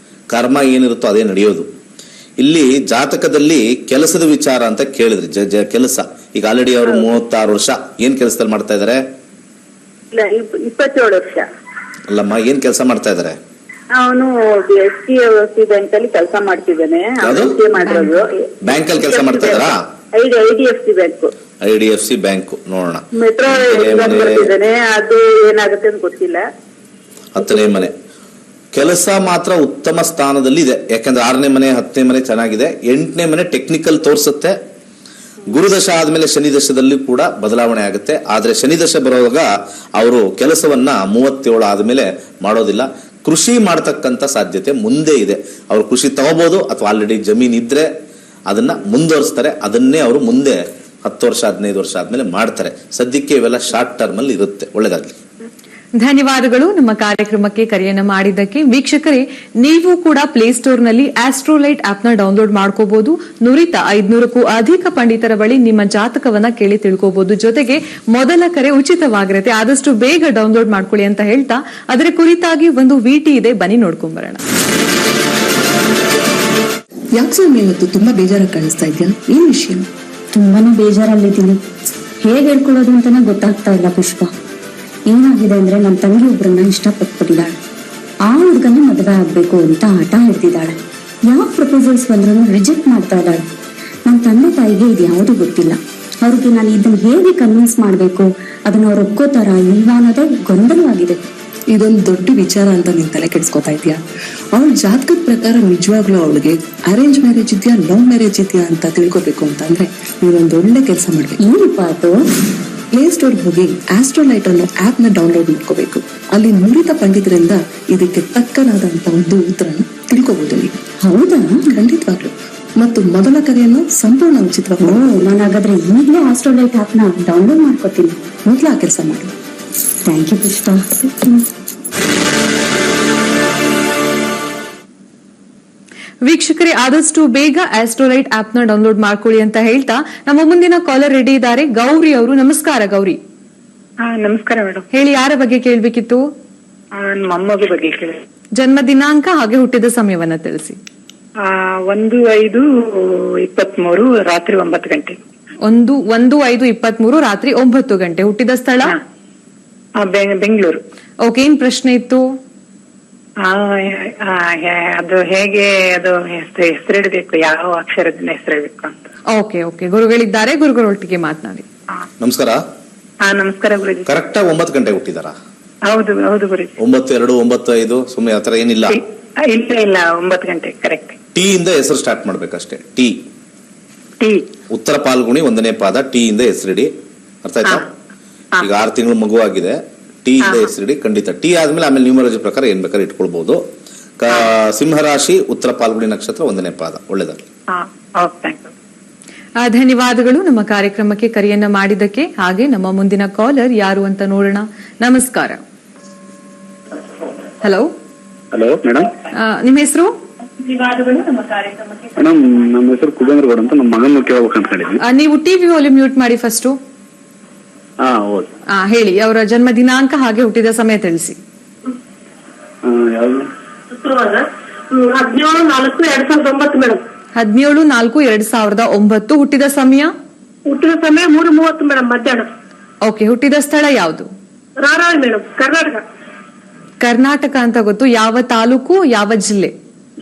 ಕರ್ಮ ಏನಿರುತ್ತೋ ಅದೇ ನಡೆಯೋದು. ಇಲ್ಲಿ ಜಾತಕದಲ್ಲಿ ಕೆಲಸದ ವಿಚಾರ ಅಂತ ಕೇಳಿದ್ರಿ. ಕೆಲಸ ಈಗ ಆಲ್ರೆಡಿ ಅವರು 36 ವರ್ಷ ಏನ್ ಕೆಲಸದಲ್ಲಿ ಮಾಡ್ತಾ ಇದಾರೆ? 27 ವರ್ಷ. ಅಲ್ಲಮ್ಮ, ಏನ್ ಕೆಲಸ ಮಾಡ್ತಾ ಇದಾರೆ? ಅವನು HDFC ಬ್ಯಾಂಕ್ ಅಲ್ಲಿ ಕೆಲಸ ಮಾಡ್ತಿದ್ದಾನೆ. ಬ್ಯಾಂಕ್ ಅಲ್ಲಿ ಕೆಲಸ ಮಾಡ್ತಾ ಇದಾರಾ? IDFC bank. IDFC ಬ್ಯಾಂಕ್ ನೋಡೋಣ. ಮೆಟ್ರೋ ಬರ್ತಿದ್ದಾನೆ, ಅದು ಏನಾಗುತ್ತೆ ಅಂತ ಗೊತ್ತಿಲ್ಲ. 10ನೇ ಮನೆ ಕೆಲಸ ಮಾತ್ರ ಉತ್ತಮ ಸ್ಥಾನದಲ್ಲಿ ಇದೆ. ಯಾಕಂದ್ರೆ 6ನೇ ಮನೆ 10ನೇ ಮನೆ ಚೆನ್ನಾಗಿದೆ. 8ನೇ ಮನೆ ಟೆಕ್ನಿಕಲ್ ತೋರಿಸುತ್ತೆ. ಗುರುದಶ ಆದ್ಮೇಲೆ ಶನಿ ದಶದಲ್ಲಿ ಕೂಡ ಬದಲಾವಣೆ ಆಗುತ್ತೆ. ಆದ್ರೆ ಶನಿ ದಶ ಬರುವಾಗ ಅವರು ಕೆಲಸವನ್ನ 37 ಆದ್ಮೇಲೆ ಮಾಡೋದಿಲ್ಲ. ಕೃಷಿ ಮಾಡತಕ್ಕಂತ ಸಾಧ್ಯತೆ ಮುಂದೆ ಇದೆ. ಅವರು ಕೃಷಿ ತಗೋಬಹುದು, ಅಥವಾ ಆಲ್ರೆಡಿ ಜಮೀನ್ ಇದ್ರೆ ಅದನ್ನ ಮುಂದುವರಿಸ್ತಾರೆ. ಅದನ್ನೇ ಅವರು ಮುಂದೆ 10 ವರ್ಷ 15 ವರ್ಷ ಆದ್ಮೇಲೆ ಮಾಡ್ತಾರೆ. ಸದ್ಯಕ್ಕೆ ಇವೆಲ್ಲ ಶಾರ್ಟ್ ಟರ್ಮ್ ಅಲ್ಲಿ ಇರುತ್ತೆ. ಒಳ್ಳೇದಾಗ್ಲಿ. ಧನ್ಯವಾದಗಳು ನಮ್ಮ ಕಾರ್ಯಕ್ರಮಕ್ಕೆ ಕರೆಯನ್ನ ಮಾಡಿದ್ದಕ್ಕೆ. ವೀಕ್ಷಕರೇ, ನೀವು ಕೂಡ ಪ್ಲೇಸ್ಟೋರ್ ನಲ್ಲಿ ಆಸ್ಟ್ರೋಲೈಟ್ ಆಪ್ ನ ಡೌನ್ಲೋಡ್ ಮಾಡ್ಕೋಬಹುದು. ನುರಿತ 500ಕ್ಕೂ ಅಧಿಕ ಪಂಡಿತರ ಬಳಿ ನಿಮ್ಮ ಜಾತಕವನ್ನ ಕೇಳಿ ತಿಳ್ಕೋಬಹುದು. ಜೊತೆಗೆ ಮೊದಲ ಕರೆ ಉಚಿತವಾಗಿರುತ್ತೆ. ಆದಷ್ಟು ಬೇಗ ಡೌನ್ಲೋಡ್ ಮಾಡ್ಕೊಳ್ಳಿ ಅಂತ ಹೇಳ್ತಾ, ಅದರ ಕುರಿತಾಗಿ ಒಂದು ವಿಟಿ ಇದೆ, ಬನ್ನಿ ನೋಡ್ಕೊಂಡ್ಬರೋಣ. ಯಾಕೆ ಸ್ವಾಮಿ ಇವತ್ತು ತುಂಬಾ ಬೇಜಾರಾಗಿ ಕಾಣಿಸ್ತಾ ಇದೆಯಾ? ಏನ್ ವಿಷಯ? ತುಂಬಾನೇ ಬೇಜಾರಲ್ಲಿದ್ದೀನಿ. ಹೇಗೆ ಹೇಳ್ಕೊಳ್ಳೋದು ಅಂತಾನೆ ಗೊತ್ತಾಗ್ತಾ ಇಲ್ಲ ಪುಷ್ಪ. ಏನಾಗಿದೆ ಅಂದ್ರೆ ನನ್ನ ತಂಗಿ ಒಬ್ರನ್ನ ಇಷ್ಟಪಟ್ಬಿಟ್ಟಿದ್ದಾಳೆ. ಆ ಹುಡುಗನ ಮದುವೆ ಆಗ್ಬೇಕು ಅಂತ ಹಠ ಹಿಡ್ದಿದ್ದಾಳೆ. ಯಾವ ಪ್ರಪೋಸಲ್ಸ್ ಬಂದ್ರೂ ರಿಜೆಕ್ಟ್ ಮಾಡ್ತಾ ಇದ್ದಾಳೆ. ನನ್ನ ತಂದೆ ತಾಯಿಗೆ ಇದು ಯಾವುದು ಗೊತ್ತಿಲ್ಲ. ಅವ್ರಿಗೆ ನಾನು ಇದನ್ನ ಹೇಗೆ ಕನ್ವಿನ್ಸ್ ಮಾಡ್ಬೇಕು, ಅದನ್ನ ಅವ್ರು ಒಪ್ಕೋತಾರ ಇಲ್ವಾ ಅನ್ನೋದೇ ಗೊಂದಲವಾಗಿದೆ. ಇದೊಂದು ದೊಡ್ಡ ವಿಚಾರ ಅಂತ ನೀನ್ ತಲೆ ಕೆಡಿಸ್ಕೊತಾ ಇದೀಯಾ? ಅವಳ ಜಾತಕದ ಪ್ರಕಾರ ನಿಜವಾಗ್ಲೂ ಅವಳಿಗೆ ಅರೇಂಜ್ ಮ್ಯಾರೇಜ್ ಇದೆಯಾ ಲವ್ ಮ್ಯಾರೇಜ್ ಇದೆಯಾ ಅಂತ ತಿಳ್ಕೊಬೇಕು ಅಂತಂದ್ರೆ ನೀವೊಂದು ಒಳ್ಳೆ ಕೆಲಸ ಮಾಡ್ಬೇಕು. ಏನಪ್ಪ ಅದು? ಪ್ಲೇ ಸ್ಟೋರ್ ಹೋಗಿ ಆಸ್ಟ್ರೋಲೈಟ್ ಅನ್ನೋ ಆಪ್ ನ ಡೌನ್ಲೋಡ್ ಮಾಡ್ಕೋಬೇಕು. ಅಲ್ಲಿ ನುರಿತ ಪಂಡಿತರಿಂದ ಇದಕ್ಕೆ ತಕ್ಕನಾದಂತ ಒಂದು ಉತ್ತರನ ತಿಳ್ಕೋಬಹುದು ನೀವು. ಹೌದಾ? ಖಂಡಿತವಾಗ್ಲು. ಮತ್ತು ಮೊದಲ ಕರೆಯನ್ನು ಸಂಪೂರ್ಣ ಉಚಿತವಾಗಿ. ನಾನು ಹಾಗಾದ್ರೆ ಈಗಲೇ ಆಸ್ಟ್ರೋಲೈಟ್ ಆಪ್ ನ ಡೌನ್ಲೋಡ್ ಮಾಡ್ಕೋತೀನಿ. ಮೊದಲ ಆ ಕೆಲಸ ಮಾಡಿ. ಥ್ಯಾಂಕ್ ಯು ಪುಷ್ಪ. ವೀಕ್ಷಕರೇ, ಆದಷ್ಟು ಬೇಗ ಆಸ್ಟ್ರೋಲೈಟ್ ಆಪ್ ನ ಡೌನ್ಲೋಡ್ ಮಾಡ್ಕೊಳ್ಳಿ ಅಂತ ಹೇಳ್ತಾ ನಮ್ಮ ಮುಂದಿನ ಕಾಲರ್ ರೆಡಿ ಇದ್ದಾರೆ. ಗೌರಿ ಅವರು. ನಮಸ್ಕಾರ ಗೌರಿ. ನಮಸ್ಕಾರ ಮೇಡಮ್. ಹೇಳಿ, ಯಾರ ಬಗ್ಗೆ ಕೇಳ್ಬೇಕಿತ್ತು? ನನ್ನ ಮೊಮ್ಮಗ ಬಗ್ಗೆ ಕೇಳಿ. ಜನ್ಮ ದಿನಾಂಕ ಹಾಗೆ ಹುಟ್ಟಿದ ಸಮಯವನ್ನ ತಿಳಿಸಿ. 1/5/23 ರಾತ್ರಿ 9 ಗಂಟೆ. 1/5/23 ರಾತ್ರಿ 9 ಗಂಟೆ. ಹುಟ್ಟಿದ ಸ್ಥಳ ಬೆಂಗಳೂರು. ಓಕೆ, ಏನ್ ಪ್ರಶ್ನೆ ಇತ್ತು? ಅದು ಹೇಗೆ ಅದು ಹೆಸರಿಡಬೇಕು, ಯಾವ ಅಕ್ಷರದಿಂದ ಹೆಸರಿಡಬೇಕು ಅಂತ. ಓಕೆ ಓಕೆ, ಗುರುಗಳಿದ್ದಾರೆ, ಗುರುಗಳೊಟ್ಟಿಗೆ ಮಾತನಾಡಿ. ನಮಸ್ಕಾರ. ನಮಸ್ಕಾರ ಗುರುಜಿ. ಕರೆಕ್ಟ್ 9 ಗಂಟೆ ಹುಟ್ಟಿದಾರಾ? ಹೌದು ಹೌದು ಗುರುಜಿ. 9:02 9:05 ಸುಮ್ಮನೆ ಆತರ ಏನಿಲ್ಲ. ಇಲ್ಲ 9 ಗಂಟೆ ಕರೆಕ್ಟ್. ಟಿ ಇಂದ ಹೆಸರು ಸ್ಟಾರ್ಟ್ ಮಾಡ್ಬೇಕಷ್ಟೇ. ಟಿ ಉತ್ತರ ಪಾಲ್ಗುಣಿ 1ನೇ ಪಾದ. ಟಿ ಇಂದ ಹೆಸರಿಡಿ. ಅರ್ಥ ಆಯ್ತಾ? ಈಗ 6 ತಿಂಗಳು ಮಗು ಆಗಿದೆ. ಟಿ ಇಂದ ಹೆಸರಿಡಿ ಖಂಡಿತ. ಟಿ ಆದ್ಮೇಲೆ ಆಮೇಲೆ ನ್ಯೂಮರಾಲಜಿ ಪ್ರಕಾರ ಏನ್ ಬೇಕಾದ್ರೆ ಇಟ್ಕೊಳ್ಬಹುದು. ಸಿಂಹರಾಶಿ ಉತ್ತರ ಪಾಲ್ಗುಣಿ ನಕ್ಷತ್ರ 1ನೇ ಪಾದ. ಒಳ್ಳೇದಾಗಲಿ. ಧನ್ಯವಾದಗಳು ನಮ್ಮ ಕಾರ್ಯಕ್ರಮಕ್ಕೆ ಕರೆಯನ್ನ ಮಾಡಿದ್ದಕ್ಕೆ. ಹಾಗೆ ನಮ್ಮ ಮುಂದಿನ ಕಾಲರ್ ಯಾರು ಅಂತ ನೋಡೋಣ. ನಮಸ್ಕಾರ. ಹಲೋ. Hello madam. ನಿಮ್ಮ ಹೆಸರು? ಮೇಡಮ್ ನಮ್ಮ ಹೆಸರು ಕುಬೇಂದ್ರ ಗೌಡ ಅಂತ. ನಮ್ಮ ಮಗನ ಕೇಳಬೇಕು ಅನ್ಕೊಂಡಿದ್ದೀನಿ. ನೀವು ಟಿವಿ ವಾಲ್ಯೂಮ್ ಮ್ಯೂಟ್ ಮಾಡಿ ಫಸ್ಟ್. ಹೇಳಿ, ಅವರ ಜನ್ಮ ದಿನಾಂಕ ಹಾಗೆ ಹುಟ್ಟಿದ ಸಮಯ ತಿಳಿಸಿ. 17/4/2009 ಮೇಡಮ್. 17/4/2009. ಹುಟ್ಟಿದ ಸಮಯ? 3:30 ಮೇಡಮ್ ಮಧ್ಯಾಹ್ನ. ಓಕೆ, ಹುಟ್ಟಿದ ಸ್ಥಳ ಯಾವುದು? ರಾರಾಳ್ ಮೇಡಮ್, ಕರ್ನಾಟಕ. ಕರ್ನಾಟಕ ಅಂತ ಗೊತ್ತು. ಯಾವ ತಾಲೂಕು, ಯಾವ ಜಿಲ್ಲೆ?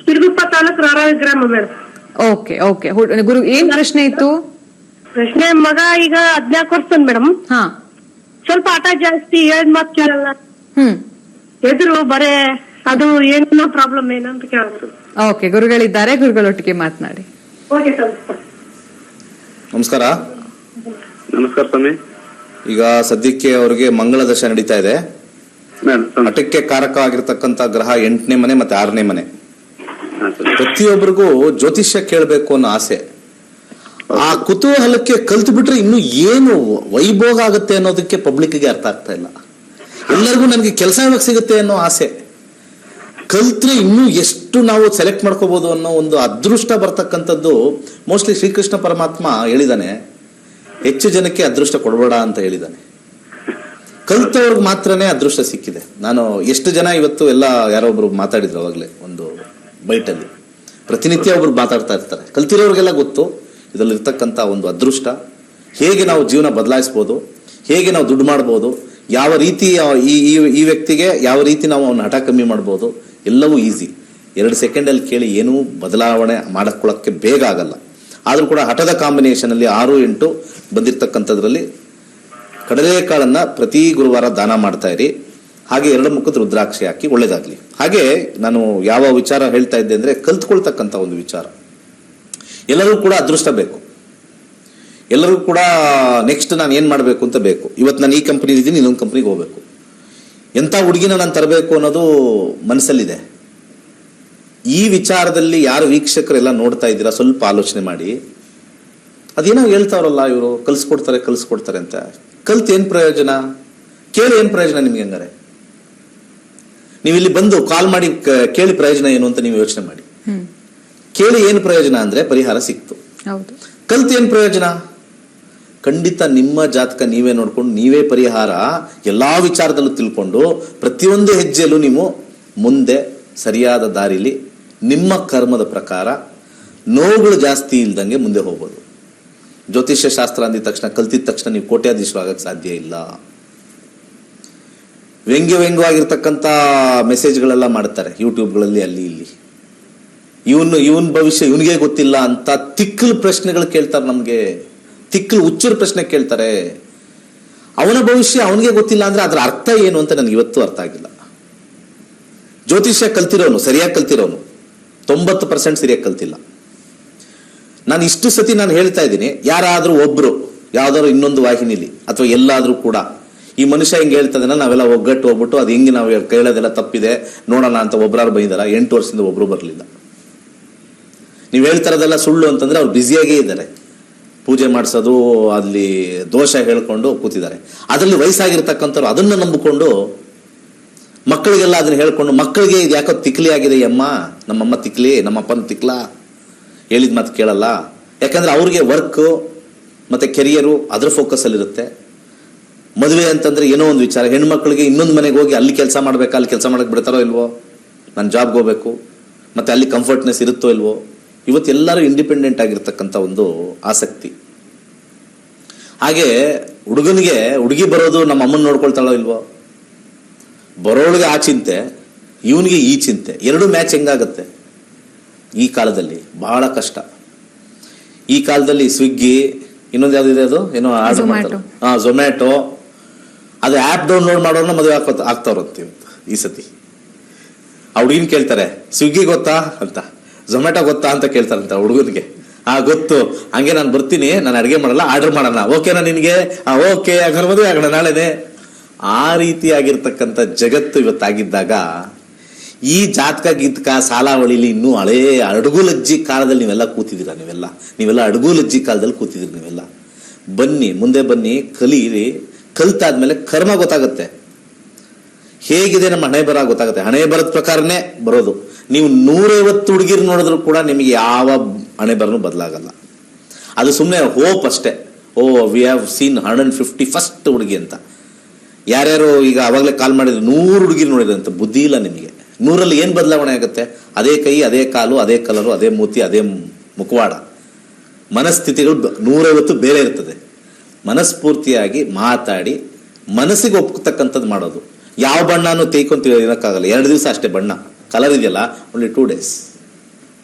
ಸಿರುಗುಪ್ಪ ತಾಲೂಕು, ರಾರಾಳ್ ಗ್ರಾಮ ಮೇಡಮ್. Okay okay. ಗುರು, ಏನ್ ಪ್ರಶ್ನೆ ಇತ್ತು? ಪ್ರಶ್ನೆ, ಮಗ ಈಗ 14 ವರ್ಷ ಮೇಡಮ್. ಸ್ವಲ್ಪ ಆಟ ಜಾಸ್ತಿ, ಹೇಳ್ ಮಾತ್ ಕೇಳಲ್ಲ. ಎದುರು ಬರೇ ಅದು ಏನೋ ಪ್ರಾಬ್ಲಮ್ ಏನಂತ ಕೇಳಿದ್ರು. ಓಕೆ, ಗುರುಗಳಿದ್ದಾರೆ, ಗುರುಗಳೊಟ್ಟಿಗೆ ಮಾತನಾಡಿ. Okay sir. ನಮಸ್ಕಾರ. ನಮಸ್ಕಾರ ಸ್ವಾಮಿ. ಈಗ ಸದ್ಯಕ್ಕೆ ಅವರಿಗೆ ಮಂಗಳ ದಶ ನಡೀತಾ ಇದೆ. ಹಠಕ್ಕೆ ಕಾರಕ ಆಗಿರ್ತಕ್ಕಂಥ ಗ್ರಹ 8ನೇ ಮನೆ ಮತ್ತೆ 6ನೇ ಮನೆ. ಪ್ರತಿಯೊಬ್ಬರಿಗೂ ಜ್ಯೋತಿಷ್ಯ ಕೇಳಬೇಕು ಅನ್ನೋ ಆಸೆ. ಆ ಕುತೂಹಲಕ್ಕೆ ಕಲ್ತು ಬಿಟ್ರೆ ಇನ್ನು ಏನು ವೈಭೋಗ ಆಗುತ್ತೆ ಅನ್ನೋದಕ್ಕೆ ಪಬ್ಲಿಕ್ಗೆ ಅರ್ಥ ಆಗ್ತಾ ಇಲ್ಲ. ಎಲ್ಲರಿಗೂ ನನಗೆ ಕೆಲಸ ಯಾವಾಗ ಸಿಗುತ್ತೆ ಅನ್ನೋ ಆಸೆ. ಕಲ್ತ್ರೆ ಇನ್ನೂ ಎಷ್ಟು ನಾವು ಸೆಲೆಕ್ಟ್ ಮಾಡ್ಕೋಬಹುದು ಅನ್ನೋ ಒಂದು ಅದೃಷ್ಟ ಬರ್ತಕ್ಕಂಥದ್ದು. ಮೋಸ್ಟ್ಲಿ ಶ್ರೀಕೃಷ್ಣ ಪರಮಾತ್ಮ ಹೇಳಿದಾನೆ, ಹೆಚ್ಚು ಜನಕ್ಕೆ ಅದೃಷ್ಟ ಕೊಡಬೇಡ ಅಂತ ಹೇಳಿದಾನೆ. ಕಲ್ತವ್ರಿಗೆ ಮಾತ್ರನೇ ಅದೃಷ್ಟ ಸಿಕ್ಕಿದೆ. ನಾನು ಎಷ್ಟು ಜನ ಇವತ್ತು ಎಲ್ಲ ಯಾರೋ ಒಬ್ರು ಮಾತಾಡಿದ್ರು ಅವಾಗಲೇ ಒಂದು ಬೈಟಲ್ಲಿ. ಪ್ರತಿನಿತ್ಯ ಒಬ್ರು ಮಾತಾಡ್ತಾ ಇರ್ತಾರೆ. ಕಲ್ತಿರೋರಿಗೆಲ್ಲ ಗೊತ್ತು ಇದರಲ್ಲಿರ್ತಕ್ಕಂಥ ಒಂದು ಅದೃಷ್ಟ, ಹೇಗೆ ನಾವು ಜೀವನ ಬದಲಾಯಿಸ್ಬೋದು, ಹೇಗೆ ನಾವು ದುಡ್ಡು ಮಾಡ್ಬೋದು, ಯಾವ ರೀತಿ ಈ ವ್ಯಕ್ತಿಗೆ ಯಾವ ರೀತಿ ನಾವು ಅವನ ಹಠ ಕಮ್ಮಿ ಮಾಡ್ಬೋದು, ಎಲ್ಲವೂ ಈಸಿ. 2 ಸೆಕೆಂಡಲ್ಲಿ ಕೇಳಿ ಏನೂ ಬದಲಾವಣೆ ಮಾಡಿಕೊಳ್ಳೋಕ್ಕೆ ಬೇಗ ಆಗಲ್ಲ. ಆದರೂ ಕೂಡ ಹಠದ ಕಾಂಬಿನೇಷನ್ ಅಲ್ಲಿ 6, 8 ಬಂದಿರತಕ್ಕಂಥದ್ರಲ್ಲಿ ಕಡಲೆಕಾಳನ್ನ ಪ್ರತಿ ಗುರುವಾರ ದಾನ ಮಾಡ್ತಾ ಇರಿ. ಹಾಗೆ 2 ಮುಖದ ರುದ್ರಾಕ್ಷಿ ಹಾಕಿ. ಒಳ್ಳೇದಾಗ್ಲಿ. ಹಾಗೆ ನಾನು ಯಾವ ವಿಚಾರ ಹೇಳ್ತಾ ಇದ್ದೆ ಅಂದ್ರೆ, ಕಲ್ತ್ಕೊಳ್ತಕ್ಕಂಥ ಒಂದು ವಿಚಾರ. ಎಲ್ಲರಿಗೂ ಕೂಡ ಅದೃಷ್ಟ ಬೇಕು. ಎಲ್ಲರಿಗೂ ಕೂಡ ನೆಕ್ಸ್ಟ್ ನಾನು ಏನ್ ಮಾಡಬೇಕು ಅಂತ ಬೇಕು. ಇವತ್ತು ನಾನು ಈ ಕಂಪ್ನಿ ಇದ್ದೀನಿ, ಇನ್ನೊಂದು ಕಂಪ್ನಿಗೆ ಹೋಗ್ಬೇಕು, ಎಂಥ ಹುಡುಗಿನ ನಾನು ತರಬೇಕು ಅನ್ನೋದು ಮನಸ್ಸಲ್ಲಿದೆ. ಈ ವಿಚಾರದಲ್ಲಿ ಯಾರು ವೀಕ್ಷಕರೆಲ್ಲ ನೋಡ್ತಾ ಇದ್ದೀರಾ ಸ್ವಲ್ಪ ಆಲೋಚನೆ ಮಾಡಿ. ಅದೇನೋ ಹೇಳ್ತಾವ್ರಲ್ಲ ಇವರು ಕಲ್ಸ್ಕೊಡ್ತಾರೆ ಅಂತ. ಕಲ್ತ್ ಏನ್ ಪ್ರಯೋಜನ? ಕೇಳಿ ಏನ್ ಪ್ರಯೋಜನ ನಿಮ್ಗೆ? ಹಂಗಾರೆ ನೀವು ಇಲ್ಲಿ ಬಂದು ಕಾಲ್ ಮಾಡಿ ಕೇಳಿ ಪ್ರಯೋಜನ ಏನು ಅಂತ ನೀವು ಯೋಚನೆ ಮಾಡಿ. ಕೇಳಿ ಏನ್ ಪ್ರಯೋಜನ ಅಂದ್ರೆ ಪರಿಹಾರ ಸಿಕ್ತು. ಕಲ್ತ್ ಏನ್ ಪ್ರಯೋಜನ? ಖಂಡಿತ ನಿಮ್ಮ ಜಾತಕ ನೀವೇ ನೋಡ್ಕೊಂಡು ನೀವೇ ಪರಿಹಾರ ಎಲ್ಲಾ ವಿಚಾರದಲ್ಲೂ ತಿಳ್ಕೊಂಡು ಪ್ರತಿಯೊಂದು ಹೆಜ್ಜೆಯಲ್ಲೂ ನೀವು ಮುಂದೆ ಸರಿಯಾದ ದಾರಿಲಿ ನಿಮ್ಮ ಕರ್ಮದ ಪ್ರಕಾರ ನೋವುಗಳು ಜಾಸ್ತಿ ಇಲ್ದಂಗೆ ಮುಂದೆ ಹೋಗ್ಬೋದು. ಜ್ಯೋತಿಷ್ಯ ಶಾಸ್ತ್ರ ಅಂದಿದ ತಕ್ಷಣ, ಕಲ್ತಿದ ತಕ್ಷಣ ನೀವು ಕೋಟ್ಯಾಧೀಶರು ಆಗಕ್ಕೆ ಸಾಧ್ಯ ಇಲ್ಲ. ವ್ಯಂಗ್ಯವಾಗಿರ್ತಕ್ಕಂಥ ಮೆಸೇಜ್ಗಳೆಲ್ಲ ಮಾಡ್ತಾರೆ ಯೂಟ್ಯೂಬ್ಗಳಲ್ಲಿ ಅಲ್ಲಿ ಇಲ್ಲಿ. ಇವನ್ ಭವಿಷ್ಯ ಇವನಿಗೆ ಗೊತ್ತಿಲ್ಲ ಅಂತ ತಿಕ್ಕಲು ಪ್ರಶ್ನೆಗಳು ಕೇಳ್ತಾರೆ, ನಮ್ಗೆ ತಿಕ್ಕಲು ಹುಚ್ಚರ ಪ್ರಶ್ನೆ ಕೇಳ್ತಾರೆ. ಅವನ ಭವಿಷ್ಯ ಅವನಿಗೆ ಗೊತ್ತಿಲ್ಲ ಅಂದ್ರೆ ಅದರ ಅರ್ಥ ಏನು ಅಂತ ನನಗೆ ಇವತ್ತು ಅರ್ಥ ಆಗಿಲ್ಲ. ಜ್ಯೋತಿಷ್ಯ ಕಲ್ತಿರೋನು, ಸರಿಯಾಗಿ ಕಲ್ತಿರೋನು 90% ಸರಿಯಾಗಿ ಕಲ್ತಿಲ್ಲ. ನಾನು ಇಷ್ಟು ಸತಿ ನಾನು ಹೇಳ್ತಾ ಇದ್ದೀನಿ, ಯಾರಾದ್ರೂ ಒಬ್ರು ಯಾವ್ದಾದ್ರು ಇನ್ನೊಂದು ವಾಹಿನಿಲಿ ಅಥವಾ ಎಲ್ಲಾದ್ರೂ ಕೂಡ ಈ ಮನುಷ್ಯ ಹಿಂಗೆ ಹೇಳ್ತದನ್ನ ನಾವೆಲ್ಲ ಒಗ್ಗಟ್ಟು ಹೋಗ್ಬಿಟ್ಟು ಅದು ಹಿಂಗೆ ನಾವು ಕೇಳೋದೆಲ್ಲ ತಪ್ಪಿದೆ ನೋಡೋಣ ಅಂತ ಒಬ್ರಾರು ಬೈದಾರ. 8 ವರ್ಷದಿಂದ ಒಬ್ರು ಬರಲಿಲ್ಲ. ನೀವು ಹೇಳ್ತಾರದೆಲ್ಲ ಸುಳ್ಳು ಅಂತಂದ್ರೆ ಅವ್ರು ಬ್ಯುಸಿಯಾಗೇ ಇದ್ದಾರೆ, ಪೂಜೆ ಮಾಡಿಸೋದು ಅಲ್ಲಿ ದೋಷ ಹೇಳ್ಕೊಂಡು ಕೂತಿದ್ದಾರೆ. ಅದರಲ್ಲಿ ವಯಸ್ಸಾಗಿರ್ತಕ್ಕಂಥವ್ರು ಅದನ್ನ ನಂಬಿಕೊಂಡು ಮಕ್ಕಳಿಗೆಲ್ಲ ಅದನ್ನ ಹೇಳ್ಕೊಂಡು, ಮಕ್ಕಳಿಗೆ ಇದು ಯಾಕೋ ತಿಕ್ಲಿ ಆಗಿದೆ, ಅಮ್ಮ ನಮ್ಮಮ್ಮ ತಿಕ್ಲಿ, ನಮ್ಮಪ್ಪನ ತಿಕ್ಲಾ, ಹೇಳಿದ ಮಾತು ಕೇಳಲ್ಲ. ಯಾಕಂದ್ರೆ ಅವ್ರಿಗೆ ವರ್ಕ್ ಮತ್ತೆ ಕೆರಿಯರು ಅದ್ರ ಫೋಕಸ್ ಅಲ್ಲಿ ಇರುತ್ತೆ. ಮದುವೆ ಅಂತಂದ್ರೆ ಏನೋ ಒಂದು ವಿಚಾರ, ಹೆಣ್ಮಕ್ಳಿಗೆ ಇನ್ನೊಂದು ಮನೆಗೆ ಹೋಗಿ ಅಲ್ಲಿ ಕೆಲಸ ಮಾಡ್ಬೇಕಾ, ಅಲ್ಲಿ ಕೆಲಸ ಮಾಡಕ್ ಬಿಡ್ತಾರೋ ಇಲ್ವೋ, ನಾನು ಜಾಬ್ಗೆ ಹೋಗ್ಬೇಕು, ಮತ್ತೆ ಅಲ್ಲಿ ಕಂಫರ್ಟ್ನೆಸ್ ಇರುತ್ತೋ ಇಲ್ವೋ. ಇವತ್ತೆಲ್ಲರೂ ಇಂಡಿಪೆಂಡೆಂಟ್ ಆಗಿರ್ತಕ್ಕಂಥ ಒಂದು ಆಸಕ್ತಿ. ಹಾಗೆ ಹುಡುಗನಿಗೆ ಹುಡುಗಿ ಬರೋದು ನಮ್ಮ ಅಮ್ಮನ ನೋಡ್ಕೊಳ್ತಾಳೋ ಇಲ್ವೋ, ಬರೋಳಿಗೆ ಆ ಚಿಂತೆ, ಇವನಿಗೆ ಈ ಚಿಂತೆ, ಎರಡು ಮ್ಯಾಚ್ ಹೆಂಗಾಗತ್ತೆ? ಈ ಕಾಲದಲ್ಲಿ ಬಹಳ ಕಷ್ಟ. ಈ ಕಾಲದಲ್ಲಿ ಸ್ವಿಗ್ಗಿ, ಇನ್ನೊಂದು ಯಾವ್ದಿದೆ ಅದು ಏನೋ ಆರ್ಡರ್ ಮಾಡ್ತಾರೆ, ಝೊಮ್ಯಾಟೊ, ಅದು ಆ್ಯಪ್ ಡೌನ್ಲೋಡ್ ಮಾಡೋರ್ನ ಮದುವೆ ಆಗ್ತಾವ್ರಂತೆ ಈ ಸತಿ. ಆ ಹುಡುಗಿನ ಕೇಳ್ತಾರೆ ಸ್ವಿಗ್ಗಿ ಗೊತ್ತಾ ಅಂತ, ಝೊಮ್ಯಾಟೊ ಗೊತ್ತಾ ಅಂತ ಕೇಳ್ತಾರಂತ ಹುಡುಗನಿಗೆ. ಗೊತ್ತು, ಹಂಗೆ ನಾನು ಬರ್ತೀನಿ, ನಾನು ಅಡುಗೆ ಮಾಡಲ್ಲ, ಆರ್ಡರ್ ಮಾಡೋಣ, ಓಕೆನಾ ನಿನಗೆ? ಓಕೆ, ಹಾಗಾದ್ರೆ ಮದುವೆ ಆಗೋಣ ನಾಳೆನೆ. ಆ ರೀತಿಯಾಗಿರ್ತಕ್ಕಂಥ ಜಗತ್ತು ಇವತ್ತಾಗಿದ್ದಾಗ ಈ ಜಾತಕ ಗೀತಕ ಸಾಲಾವಳಿಲಿ ಇನ್ನೂ ಹಳೇ ಅಡುಗುಲಜ್ಜಿ ಕಾಲದಲ್ಲಿ ನೀವೆಲ್ಲ ಕೂತಿದ್ದೀರಾ. ನೀವೆಲ್ಲ ಅಡುಗುಲಜ್ಜಿ ಕಾಲದಲ್ಲಿ ಕೂತಿದ್ದೀರಿ ನೀವೆಲ್ಲ. ಬನ್ನಿ, ಮುಂದೆ ಬನ್ನಿ, ಕಲೀರಿ. ಕಲ್ತಾದ್ಮೇಲೆ ಕರ್ಮ ಗೊತ್ತಾಗುತ್ತೆ, ಹೇಗಿದೆ ನಮ್ಮ ಹಣೆ ಬರ ಗೊತ್ತಾಗುತ್ತೆ. ಹಣೆ ಬರದ ಪ್ರಕಾರನೇ ಬರೋದು. ನೀವು 150 ಹುಡುಗಿರು ನೋಡಿದ್ರು ಕೂಡ ನಿಮಗೆ ಯಾವ ಹಣೆ ಬರನು ಬದಲಾಗಲ್ಲ. ಅದು ಸುಮ್ಮನೆ ಹೋಪ್ ಅಷ್ಟೇ. ವಿ ಹ್ಯಾವ್ ಸೀನ್ 150 ಫಸ್ಟ್ ಹುಡುಗಿ ಅಂತ. ಯಾರ್ಯಾರು ಈಗ ಅವಾಗಲೇ ಕಾಲ್ ಮಾಡಿದ್ರು 100 ಹುಡುಗಿರು ನೋಡಿದ್ರು ಅಂತ. ಬುದ್ಧಿ ಇಲ್ಲ ನಿಮಗೆ. 100ರಲ್ಲಿ ಏನು ಬದಲಾವಣೆ ಆಗುತ್ತೆ? ಅದೇ ಕೈ, ಅದೇ ಕಾಲು, ಅದೇ ಕಲರು, ಅದೇ ಮೂತಿ, ಅದೇ ಮುಖವಾಡ. ಮನಸ್ಥಿತಿಗಳು 150 ಬೇರೆ ಇರ್ತದೆ. ಮನಸ್ಫೂರ್ತಿಯಾಗಿ ಮಾತಾಡಿ ಮನಸ್ಸಿಗೆ ಒಪ್ತಕ್ಕಂಥದ್ದು ಮಾಡೋದು. ಯಾವ ಬಣ್ಣನೂ ತೇಯ್ಕೊಂತ ಇರೋಕ್ಕಾಗಲ್ಲ. 2 ದಿವಸ ಅಷ್ಟೇ ಬಣ್ಣ, ಕಲರ್ ಇದೆಯಲ್ಲ, ಓನ್ಲಿ 2 days.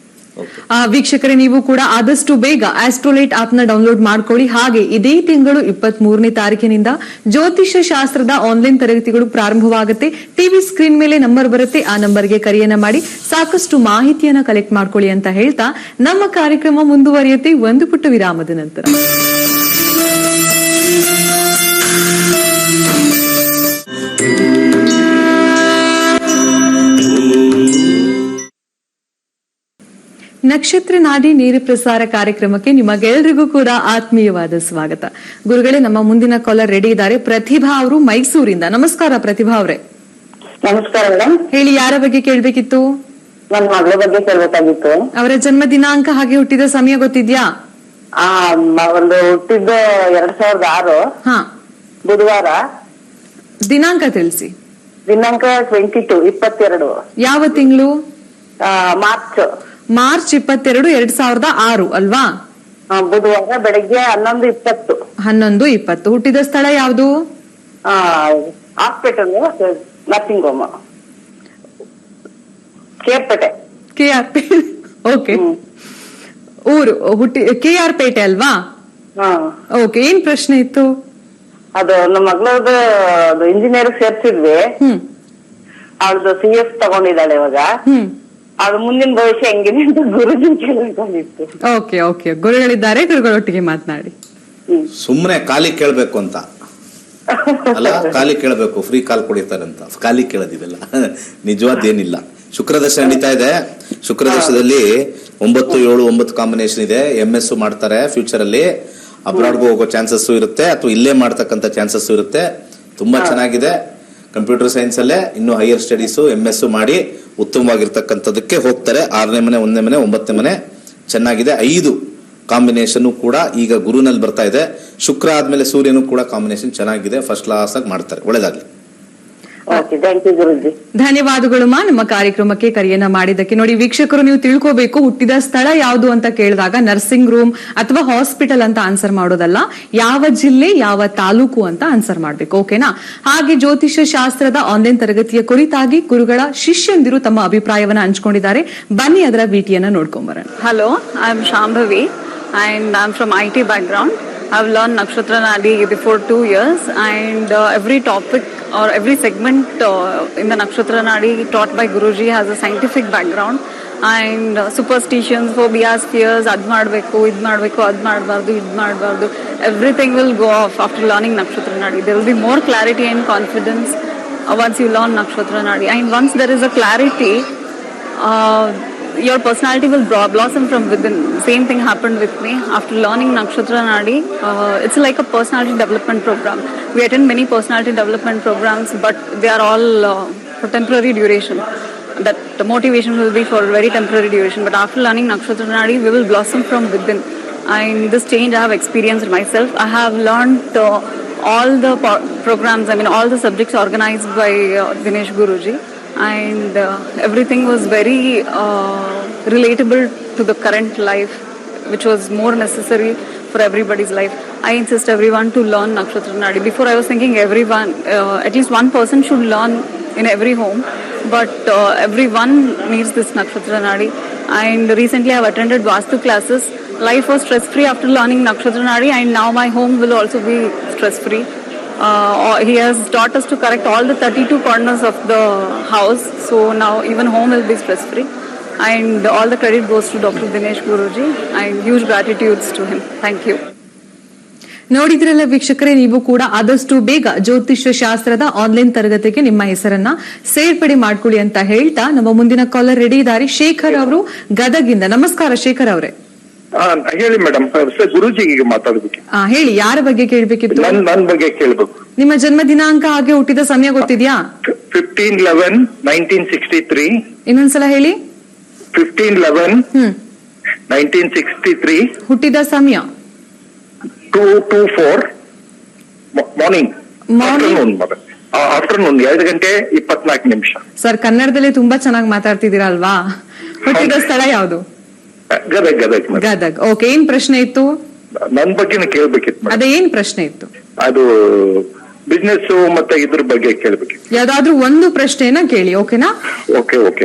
ವೀಕ್ಷಕರೇ, ನೀವು ಕೂಡ ಆದಷ್ಟು ಬೇಗ ಆಸ್ಟ್ರೋಲೈಟ್ ಆಪ್ ನ ಡೌನ್ಲೋಡ್ ಮಾಡ್ಕೊಳ್ಳಿ. ಹಾಗೆ ಇದೇ ತಿಂಗಳು 23ನೇ ತಾರೀಕಿನಿಂದ ಜ್ಯೋತಿಷ್ಯ ಶಾಸ್ತ್ರದ ಆನ್ಲೈನ್ ತರಗತಿಗಳು ಪ್ರಾರಂಭವಾಗುತ್ತೆ. ಟಿವಿ ಸ್ಕ್ರೀನ್ ಮೇಲೆ ನಂಬರ್ ಬರುತ್ತೆ, ಆ ನಂಬರ್ಗೆ ಕರೆಯನ್ನ ಮಾಡಿ ಸಾಕಷ್ಟು ಮಾಹಿತಿಯನ್ನ ಕಲೆಕ್ಟ್ ಮಾಡ್ಕೊಳ್ಳಿ ಅಂತ ಹೇಳ್ತಾ ನಮ್ಮ ಕಾರ್ಯಕ್ರಮ ಮುಂದುವರಿಯುತ್ತೆ ಒಂದು ಪುಟ್ಟ ವಿರಾಮದ ನಂತರ. ನಕ್ಷತ್ರ ನಾಡಿ ನೇರ ಪ್ರಸಾರ ಕಾರ್ಯಕ್ರಮಕ್ಕೆ ನಿಮಗೆಲ್ಲರಿಗೂ ಕೂಡ ಆತ್ಮೀಯವಾದ ಸ್ವಾಗತ. ಗುರುಗಳೇ, ನಮ್ಮ ಮುಂದಿನ ಕಾಲರ್ ರೆಡಿ ಇದ್ದಾರೆ. ಪ್ರತಿಭಾ ಅವರು ಮೈಸೂರಿಂದ. ನಮಸ್ಕಾರ ಪ್ರತಿಭಾ ಅವರೇ. ನಮಸ್ಕಾರ ಮೇಡಮ್. ಹೇಳಿ, ಯಾರ ಬಗ್ಗೆ ಕೇಳ್ಬೇಕಿತ್ತು? ನನ್ನ ಮಗಳ ಬಗ್ಗೆ ಕೇಳ್ಬೇಕಾಗಿತ್ತು. ಅವರ ಜನ್ಮ ದಿನಾಂಕ ಹಾಗೆ ಹುಟ್ಟಿದ ಸಮಯ ಗೊತ್ತಿದ್ಯಾ? ಒಂದು ಹುಟ್ಟಿದ್ದು 2006 ಬುಧವಾರ. ದಿನಾಂಕ ತಿಳಿಸಿ. ದಿನಾಂಕ 22 ಯಾವ ತಿಂಗಳು? ಮಾರ್ಚ್ 22, 2006 ಅಲ್ವಾ? ಬುಧವಾರ ಬೆಳಗ್ಗೆ 11:20. ಹುಟ್ಟಿದ ಸ್ಥಳ ಯಾವುದು? Hospital, nursing home, Kerpete. Okay. ಊರು KR ಪೇಟೆ ಅಲ್ವಾ? ಓಕೆ. ಏನ್ ಪ್ರಶ್ನೆ ಇತ್ತು? ಅದು ನಮ್ಮ ಮಗಳದ್ದು ಇಂಜಿನಿಯರ್ ಸೇರ್ಸಿದ್ವಿ. ಅವಳದು CS ತಗೊಂಡಿದ್ದಾಳೆ ಇವಾಗ. ಅದು ಮುಂದಿನ ಭವಿಷ್ಯ ಹೆಂಗಿದೆ ಅಂತ ಗುರುಜಿ ಕೇಳಬೇಕಾಗಿತ್ತು. ಓಕೆ. ಗುರುಗಳಿದ್ದಾರೆ, ಗುರುಗಳೊಟ್ಟಿಗೆ ಮಾತನಾಡಿ. ಸುಮ್ಮನೆ ಖಾಲಿ ಕೇಳ್ಬೇಕು ಅಂತ ಅಲ್ಲ, ಖಾಲಿ ಕೇಳಬೇಕು, ಫ್ರೀ ಕಾಲ್ ಕೊಡಿತಾರೆ ಅಂತ ಖಾಲಿ ಕೇಳೋದಿದೆಲ್ಲ ನಿಜವಾದೇನಿಲ್ಲ. ಶುಕ್ರದಶ ನಡೀತಾ ಇದೆ. ಶುಕ್ರದಶದಲ್ಲಿ 9, 7, 9 ಕಾಂಬಿನೇಷನ್ ಇದೆ. MS ಮಾಡ್ತಾರೆ ಫ್ಯೂಚರ್ ಅಲ್ಲಿ. ಅಬ್ರಾಡ್ಗೂ ಹೋಗೋ ಚಾನ್ಸಸ್ ಇರುತ್ತೆ, ಅಥವಾ ಇಲ್ಲೇ ಮಾಡ್ತಕ್ಕಂಥ ಚಾನ್ಸಸ್ ಇರುತ್ತೆ. ತುಂಬಾ ಚೆನ್ನಾಗಿದೆ. ಕಂಪ್ಯೂಟರ್ ಸೈನ್ಸ್ ಅಲ್ಲೇ ಇನ್ನು ಹೈಯರ್ ಸ್ಟಡೀಸು MS ಮಾಡಿ ಉತ್ತಮವಾಗಿರ್ತಕ್ಕಂಥದಕ್ಕೆ ಹೋಗ್ತಾರೆ. 6ನೇ ಮನೆ, 1ನೇ ಮನೆ, 9ನೇ ಮನೆ ಚೆನ್ನಾಗಿದೆ. 5 ಕಾಂಬಿನೇಷನ್ ಕೂಡ ಈಗ ಗುರುನಲ್ಲಿ ಬರ್ತಾ ಇದೆ. ಶುಕ್ರ ಆದ್ಮೇಲೆ ಸೂರ್ಯನು ಕೂಡ ಕಾಂಬಿನೇಷನ್ ಚೆನ್ನಾಗಿದೆ. ಫಸ್ಟ್ ಕ್ಲಾಸ್ ಆಗಿ ಮಾಡ್ತಾರೆ. ಒಳ್ಳೇದಾಗ್ಲಿ. ಓಕೆ, ಥ್ಯಾಂಕ್ ಯು ಗುರುಜಿ. ಧನ್ಯವಾದಗಳು ಮಾ ನಮ್ಮ ಕಾರ್ಯಕ್ರಮಕ್ಕೆ ಕರೆಯನ್ನ ಮಾಡಿದ್ದಕ್ಕೆ. ನೋಡಿ ವೀಕ್ಷಕರು, ನೀವು ತಿಳ್ಕೋಬೇಕು, ಹುಟ್ಟಿದ ಸ್ಥಳ ಯಾವುದು ಅಂತ ಕೇಳಿದಾಗ ನರ್ಸಿಂಗ್ ರೂಮ್ ಅಥವಾ ಹಾಸ್ಪಿಟಲ್ ಅಂತ ಆನ್ಸರ್ ಮಾಡೋದಲ್ಲ, ಯಾವ ಜಿಲ್ಲೆ ಯಾವ ತಾಲೂಕು ಅಂತ ಆನ್ಸರ್ ಮಾಡ್ಬೇಕು. ಓಕೆನಾ? ಹಾಗೆ ಜ್ಯೋತಿಷ್ಯ ಶಾಸ್ತ್ರದ ಆನ್ಲೈನ್ ತರಗತಿಯ ಕುರಿತಾಗಿ ಗುರುಗಳ ಶಿಷ್ಯಂದಿರು ತಮ್ಮ ಅಭಿಪ್ರಾಯವನ್ನ ಹಂಚಿಕೊಂಡಿದ್ದಾರೆ. ಬನ್ನಿ ಅದರ ವಿಟಿಯನ್ನ ನೋಡ್ಕೊಂಬರೋಣ. Hello, I'm Shambhavi and I'm from IT background. I've learned Nakshatra Nadi before 2 years, and every topic or every segment in the Nakshatra Nadi taught by Guruji has a scientific background, and superstitions, phobias, fears, ad madbeku, id madbeku, ad madbardu, id madbardu, everything will go off after learning Nakshatra Nadi. There will be more clarity and confidence once you learn Nakshatra Nadi, and once there is a clarity, your personality will blossom from within. Same thing happened with me after learning Nakshatra Nadi. It's like a personality development program. We attend many personality development programs, but they are all for temporary duration. That the motivation will be for very temporary duration. But after learning Nakshatra Nadi, we will blossom from within. And this change I have experienced myself. I have learned all the programs, all the subjects organized by Dinesh Guruji. And everything was very relatable to the current life, which was more necessary for everybody's life. I insist everyone to learn Nakshatra Nadi. Before I was thinking everyone, at least one person should learn in every home, but everyone needs this Nakshatra Nadi. And recently I have attended Vastu classes. Life was stress-free after learning Nakshatra Nadi, and now my home will also be stress-free. He has taught us to correct all the 32 corners of the house, so now even home will be stress-free. And all the credit goes to Dr. Dinesh Guruji, and huge gratitudes to him. Thank you. ನೋಡಿದ್ರಲ್ಲ ವೀಕ್ಷಕರೇ, ನೀವು ಕೂಡ ಆದಷ್ಟು ಬೇಗ ಜ್ಯೋತಿಷ್ಯ ಶಾಸ್ತ್ರದ online ತರಗತಿಗೆ ನಿಮ್ಮ ಹೆಸರನ್ನ ಸೇರ್ಪಡೆ ಮಾಡ್ಕೊಳ್ಳಿ ಅಂತ ಹೇಳ್ತಾ ನಮ್ಮ ಮುಂದಿನ ಕಾಲರ್ ರೆಡಿ ಇದ್ದಾರೆ, ಶೇಖರ್ ಅವರು ಗದಗಿಂದ. ನಮಸ್ಕಾರ ಶೇಖರ್ ಅವರೇ. ಹೇಳಿ ಮೇಡಮ್. ಸರ್, ಗುರುಜಿಗೆ ಮಾತಾಡ್ಬೇಕು. ಹೇಳಿ, ಯಾರ ಬಗ್ಗೆ ಕೇಳ್ಬೇಕಿತ್ತು? ನನ್ ಬಗ್ಗೆ ಕೇಳ್ಬೇಕು. ನಿಮ್ಮ ಜನ್ಮ ದಿನಾಂಕ ಹಾಗೆ ಹುಟ್ಟಿದ ಸಮಯ ಗೊತ್ತಿದ್ಯಾ? 15/11/1963. ಇನ್ನೊಂದ್ಸಲ ಹೇಳಿ. 15/11/1963. ಹುಟ್ಟಿದ ಸಮಯ 2:24 ಮಾರ್ನಿಂಗ್. ಆಫ್ಟರ್ನೂನ್ 2:24. ಸರ್, ಕನ್ನಡದಲ್ಲಿ ತುಂಬಾ ಚೆನ್ನಾಗಿ ಮಾತಾಡ್ತಿದ್ದೀರಾ ಅಲ್ವಾ? ಹುಟ್ಟಿದ ಸ್ಥಳ ಯಾವುದು? ಗದಗ್. ಓಕೆ, ಏನ್ ಪ್ರಶ್ನೆ ಇತ್ತು? ನನ್ ಬಗ್ಗೆ ಕೇಳ್ಬೇಕಿತ್ತು. ಅದೇ, ಏನ್ ಪ್ರಶ್ನೆ ಇತ್ತು? ಅದು ಬಿಸ್ನೆಸ್ ಮತ್ತೆ ಇದ್ರ ಬಗ್ಗೆ ಕೇಳ್ಬೇಕಿತ್ತು. ಯಾವ್ದಾದ್ರು ಒಂದು ಪ್ರಶ್ನೆಯನ್ನ ಕೇಳಿ. ಓಕೆನಾ?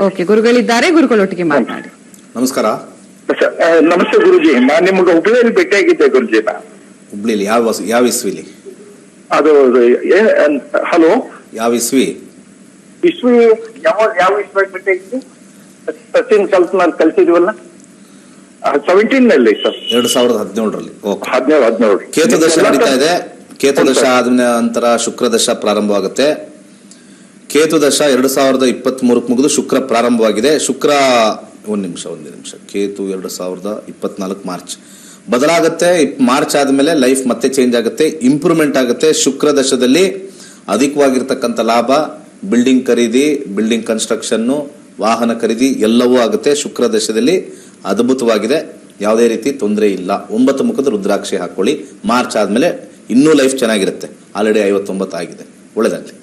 ಓಕೆ. ಗುರುಗಳಿದ್ದಾರೆ, ಗುರುಗಳೊಟ್ಟಿಗೆ ಮಾತನಾಡಿ. ನಮಸ್ಕಾರ. ನಮಸ್ತೆ ಗುರುಜಿ. ನಾನ್ ನಿಮ್ಗೆ ಹುಬ್ಳಿಯಲ್ಲಿ ಭೇಟಿಯಾಗಿದ್ದೆ ಗುರುಜಿನ. ಹುಬ್ಳಿಲಿ ಯಾವ ಇಸ್ವಿಲಿ? ಅದು ಹಲೋ, ಯಾವ ಇಸ್ವಿ ಯಾವ ಇಸ್ವಿ ಭೇಟಿಯಾಗಿದ್ದೆ? ಸಚಿನ್ ನಾನು ಕಲ್ಸಿದ್ವಲ್ಲ 17 ನಲ್ಲಿ ಸರ್. 2017ರಲ್ಲಿ. 17. ಕೇತು ದಶ ನಡೀತಾ ಇದೆ. ಕೇತು ದಶ ಆದ ನಂತರ ಶುಕ್ರ ದಶ ಪ್ರಾರಂಭವಾಗುತ್ತೆ. ಕೇತು ದಶ 2023 ಮುಗಿದು ಶುಕ್ರ ಪ್ರಾರಂಭವಾಗಿದೆ. ಶುಕ್ರ ಒಂದು ನಿಮಿಷ. ಕೇತು 2024 ಮಾರ್ಚ್ ಬದಲಾಗುತ್ತೆ. ಮಾರ್ಚ್ ಆದ್ಮೇಲೆ ಲೈಫ್ ಮತ್ತೆ ಚೇಂಜ್ ಆಗುತ್ತೆ, ಇಂಪ್ರೂವ್ಮೆಂಟ್ ಆಗುತ್ತೆ. ಶುಕ್ರ ದಶದಲ್ಲಿ ಅಧಿಕವಾಗಿರ್ತಕ್ಕಂಥ ಲಾಭ, ಬಿಲ್ಡಿಂಗ್ ಖರೀದಿ, ಬಿಲ್ಡಿಂಗ್ ಕನ್ಸ್ಟ್ರಕ್ಷನ್, ವಾಹನ ಖರೀದಿ ಎಲ್ಲವೂ ಆಗುತ್ತೆ. ಶುಕ್ರ ದಶದಲ್ಲಿ ಅದ್ಭುತವಾಗಿದೆ, ಯಾವುದೇ ರೀತಿ ತೊಂದರೆ ಇಲ್ಲ. 9 ಮುಖದ ರುದ್ರಾಕ್ಷಿ ಹಾಕೊಳ್ಳಿ. ಮಾರ್ಚ್ ಆದ್ಮೇಲೆ ಇನ್ನೂ ಲೈಫ್ ಚೆನ್ನಾಗಿರುತ್ತೆ. ಆಲ್ರೆಡಿ 59 ಆಗಿದೆ. ಒಳ್ಳೆದಾಗ್ಲಿ.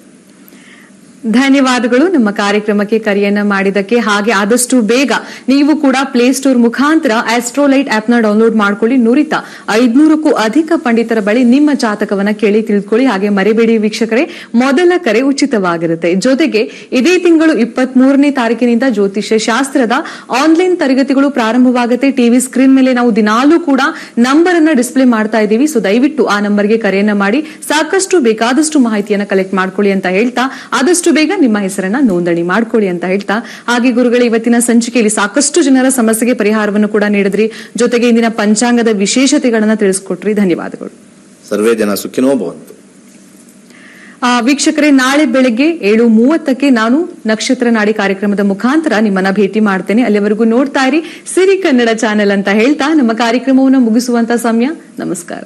ಧನ್ಯವಾದಗಳು ನಮ್ಮ ಕಾರ್ಯಕ್ರಮಕ್ಕೆ ಕರೆಯನ್ನ ಮಾಡಿದಕ್ಕೆ. ಹಾಗೆ ಆದಷ್ಟು ಬೇಗ ನೀವು ಕೂಡ ಪ್ಲೇ ಸ್ಟೋರ್ ಮುಖಾಂತರ ಆಸ್ಟ್ರೋಲೈಟ್ ಆಪ್ ನ ಡೌನ್ಲೋಡ್ ಮಾಡ್ಕೊಳ್ಳಿ. ನುರಿತ 500ಕ್ಕೂ ಅಧಿಕ ಪಂಡಿತರ ಬಳಿ ನಿಮ್ಮ ಜಾತಕವನ್ನ ಕೇಳಿ ತಿಳ್ಕೊಳ್ಳಿ. ಹಾಗೆ ಮರಿಬೇಡಿ ವೀಕ್ಷಕರೇ, ಮೊದಲ ಕರೆ ಉಚಿತವಾಗಿರುತ್ತೆ. ಜೊತೆಗೆ ಇದೇ ತಿಂಗಳು 23ನೇ ತಾರೀಕಿನಿಂದ ಜ್ಯೋತಿಷ್ಯ ಶಾಸ್ತ್ರದ ಆನ್ಲೈನ್ ತರಗತಿಗಳು ಪ್ರಾರಂಭವಾಗುತ್ತೆ. ಟಿವಿ ಸ್ಕ್ರೀನ್ ಮೇಲೆ ನಾವು ದಿನಾಲೂ ಕೂಡ ನಂಬರ್ ಅನ್ನ ಡಿಸ್ಪ್ಲೇ ಮಾಡ್ತಾ ಇದ್ದೀವಿ. ಸೊ ದಯವಿಟ್ಟು ಆ ನಂಬರ್ಗೆ ಕರೆಯನ್ನ ಮಾಡಿ ಸಾಕಷ್ಟು ಬೇಕಾದಷ್ಟು ಮಾಹಿತಿಯನ್ನ ಕಲೆಕ್ಟ್ ಮಾಡ್ಕೊಳ್ಳಿ ಅಂತ ಹೇಳ್ತಾ, ಆದಷ್ಟು ಬೇಗ ನಿಮ್ಮ ಹೆಸರನ್ನ ನೋಂದಣಿ ಮಾಡ್ಕೊಳ್ಳಿ ಅಂತ ಹೇಳ್ತಾ, ಹಾಗೆ ಗುರುಗಳ ಇವತ್ತಿನ ಸಂಚಿಕೆಯಲ್ಲಿ ಸಾಕಷ್ಟು ಜನರ ಸಮಸ್ಯೆಗೆ ಪರಿಹಾರವನ್ನು ಕೂಡ ನೀಡಿದ್ರಿ. ಜೊತೆಗೆ ಇಂದಿನ ಪಂಚಾಂಗದ ವಿಶೇಷತೆಗಳನ್ನ ತಿಳಿಸ್ಕೊಟ್ರಿ. ಧನ್ಯವಾದಗಳು. ಸರ್ವೇ ಜನ ಸುಖಿನೋ ಭವಂತು. ವೀಕ್ಷಕರೇ, ನಾಳೆ ಬೆಳಗ್ಗೆ 7:30ಕ್ಕೆ ನಾನು ನಕ್ಷತ್ರ ನಾಡಿ ಕಾರ್ಯಕ್ರಮದ ಮುಖಾಂತರ ನಿಮ್ಮನ್ನ ಭೇಟಿ ಮಾಡ್ತೇನೆ. ಅಲ್ಲಿವರೆಗೂ ನೋಡ್ತಾ ಇರಿ ಸಿರಿ ಕನ್ನಡ ಚಾನೆಲ್ ಅಂತ ಹೇಳ್ತಾ ನಮ್ಮ ಕಾರ್ಯಕ್ರಮವನ್ನು ಮುಗಿಸುವಂತ ಸಮಯ. ನಮಸ್ಕಾರ.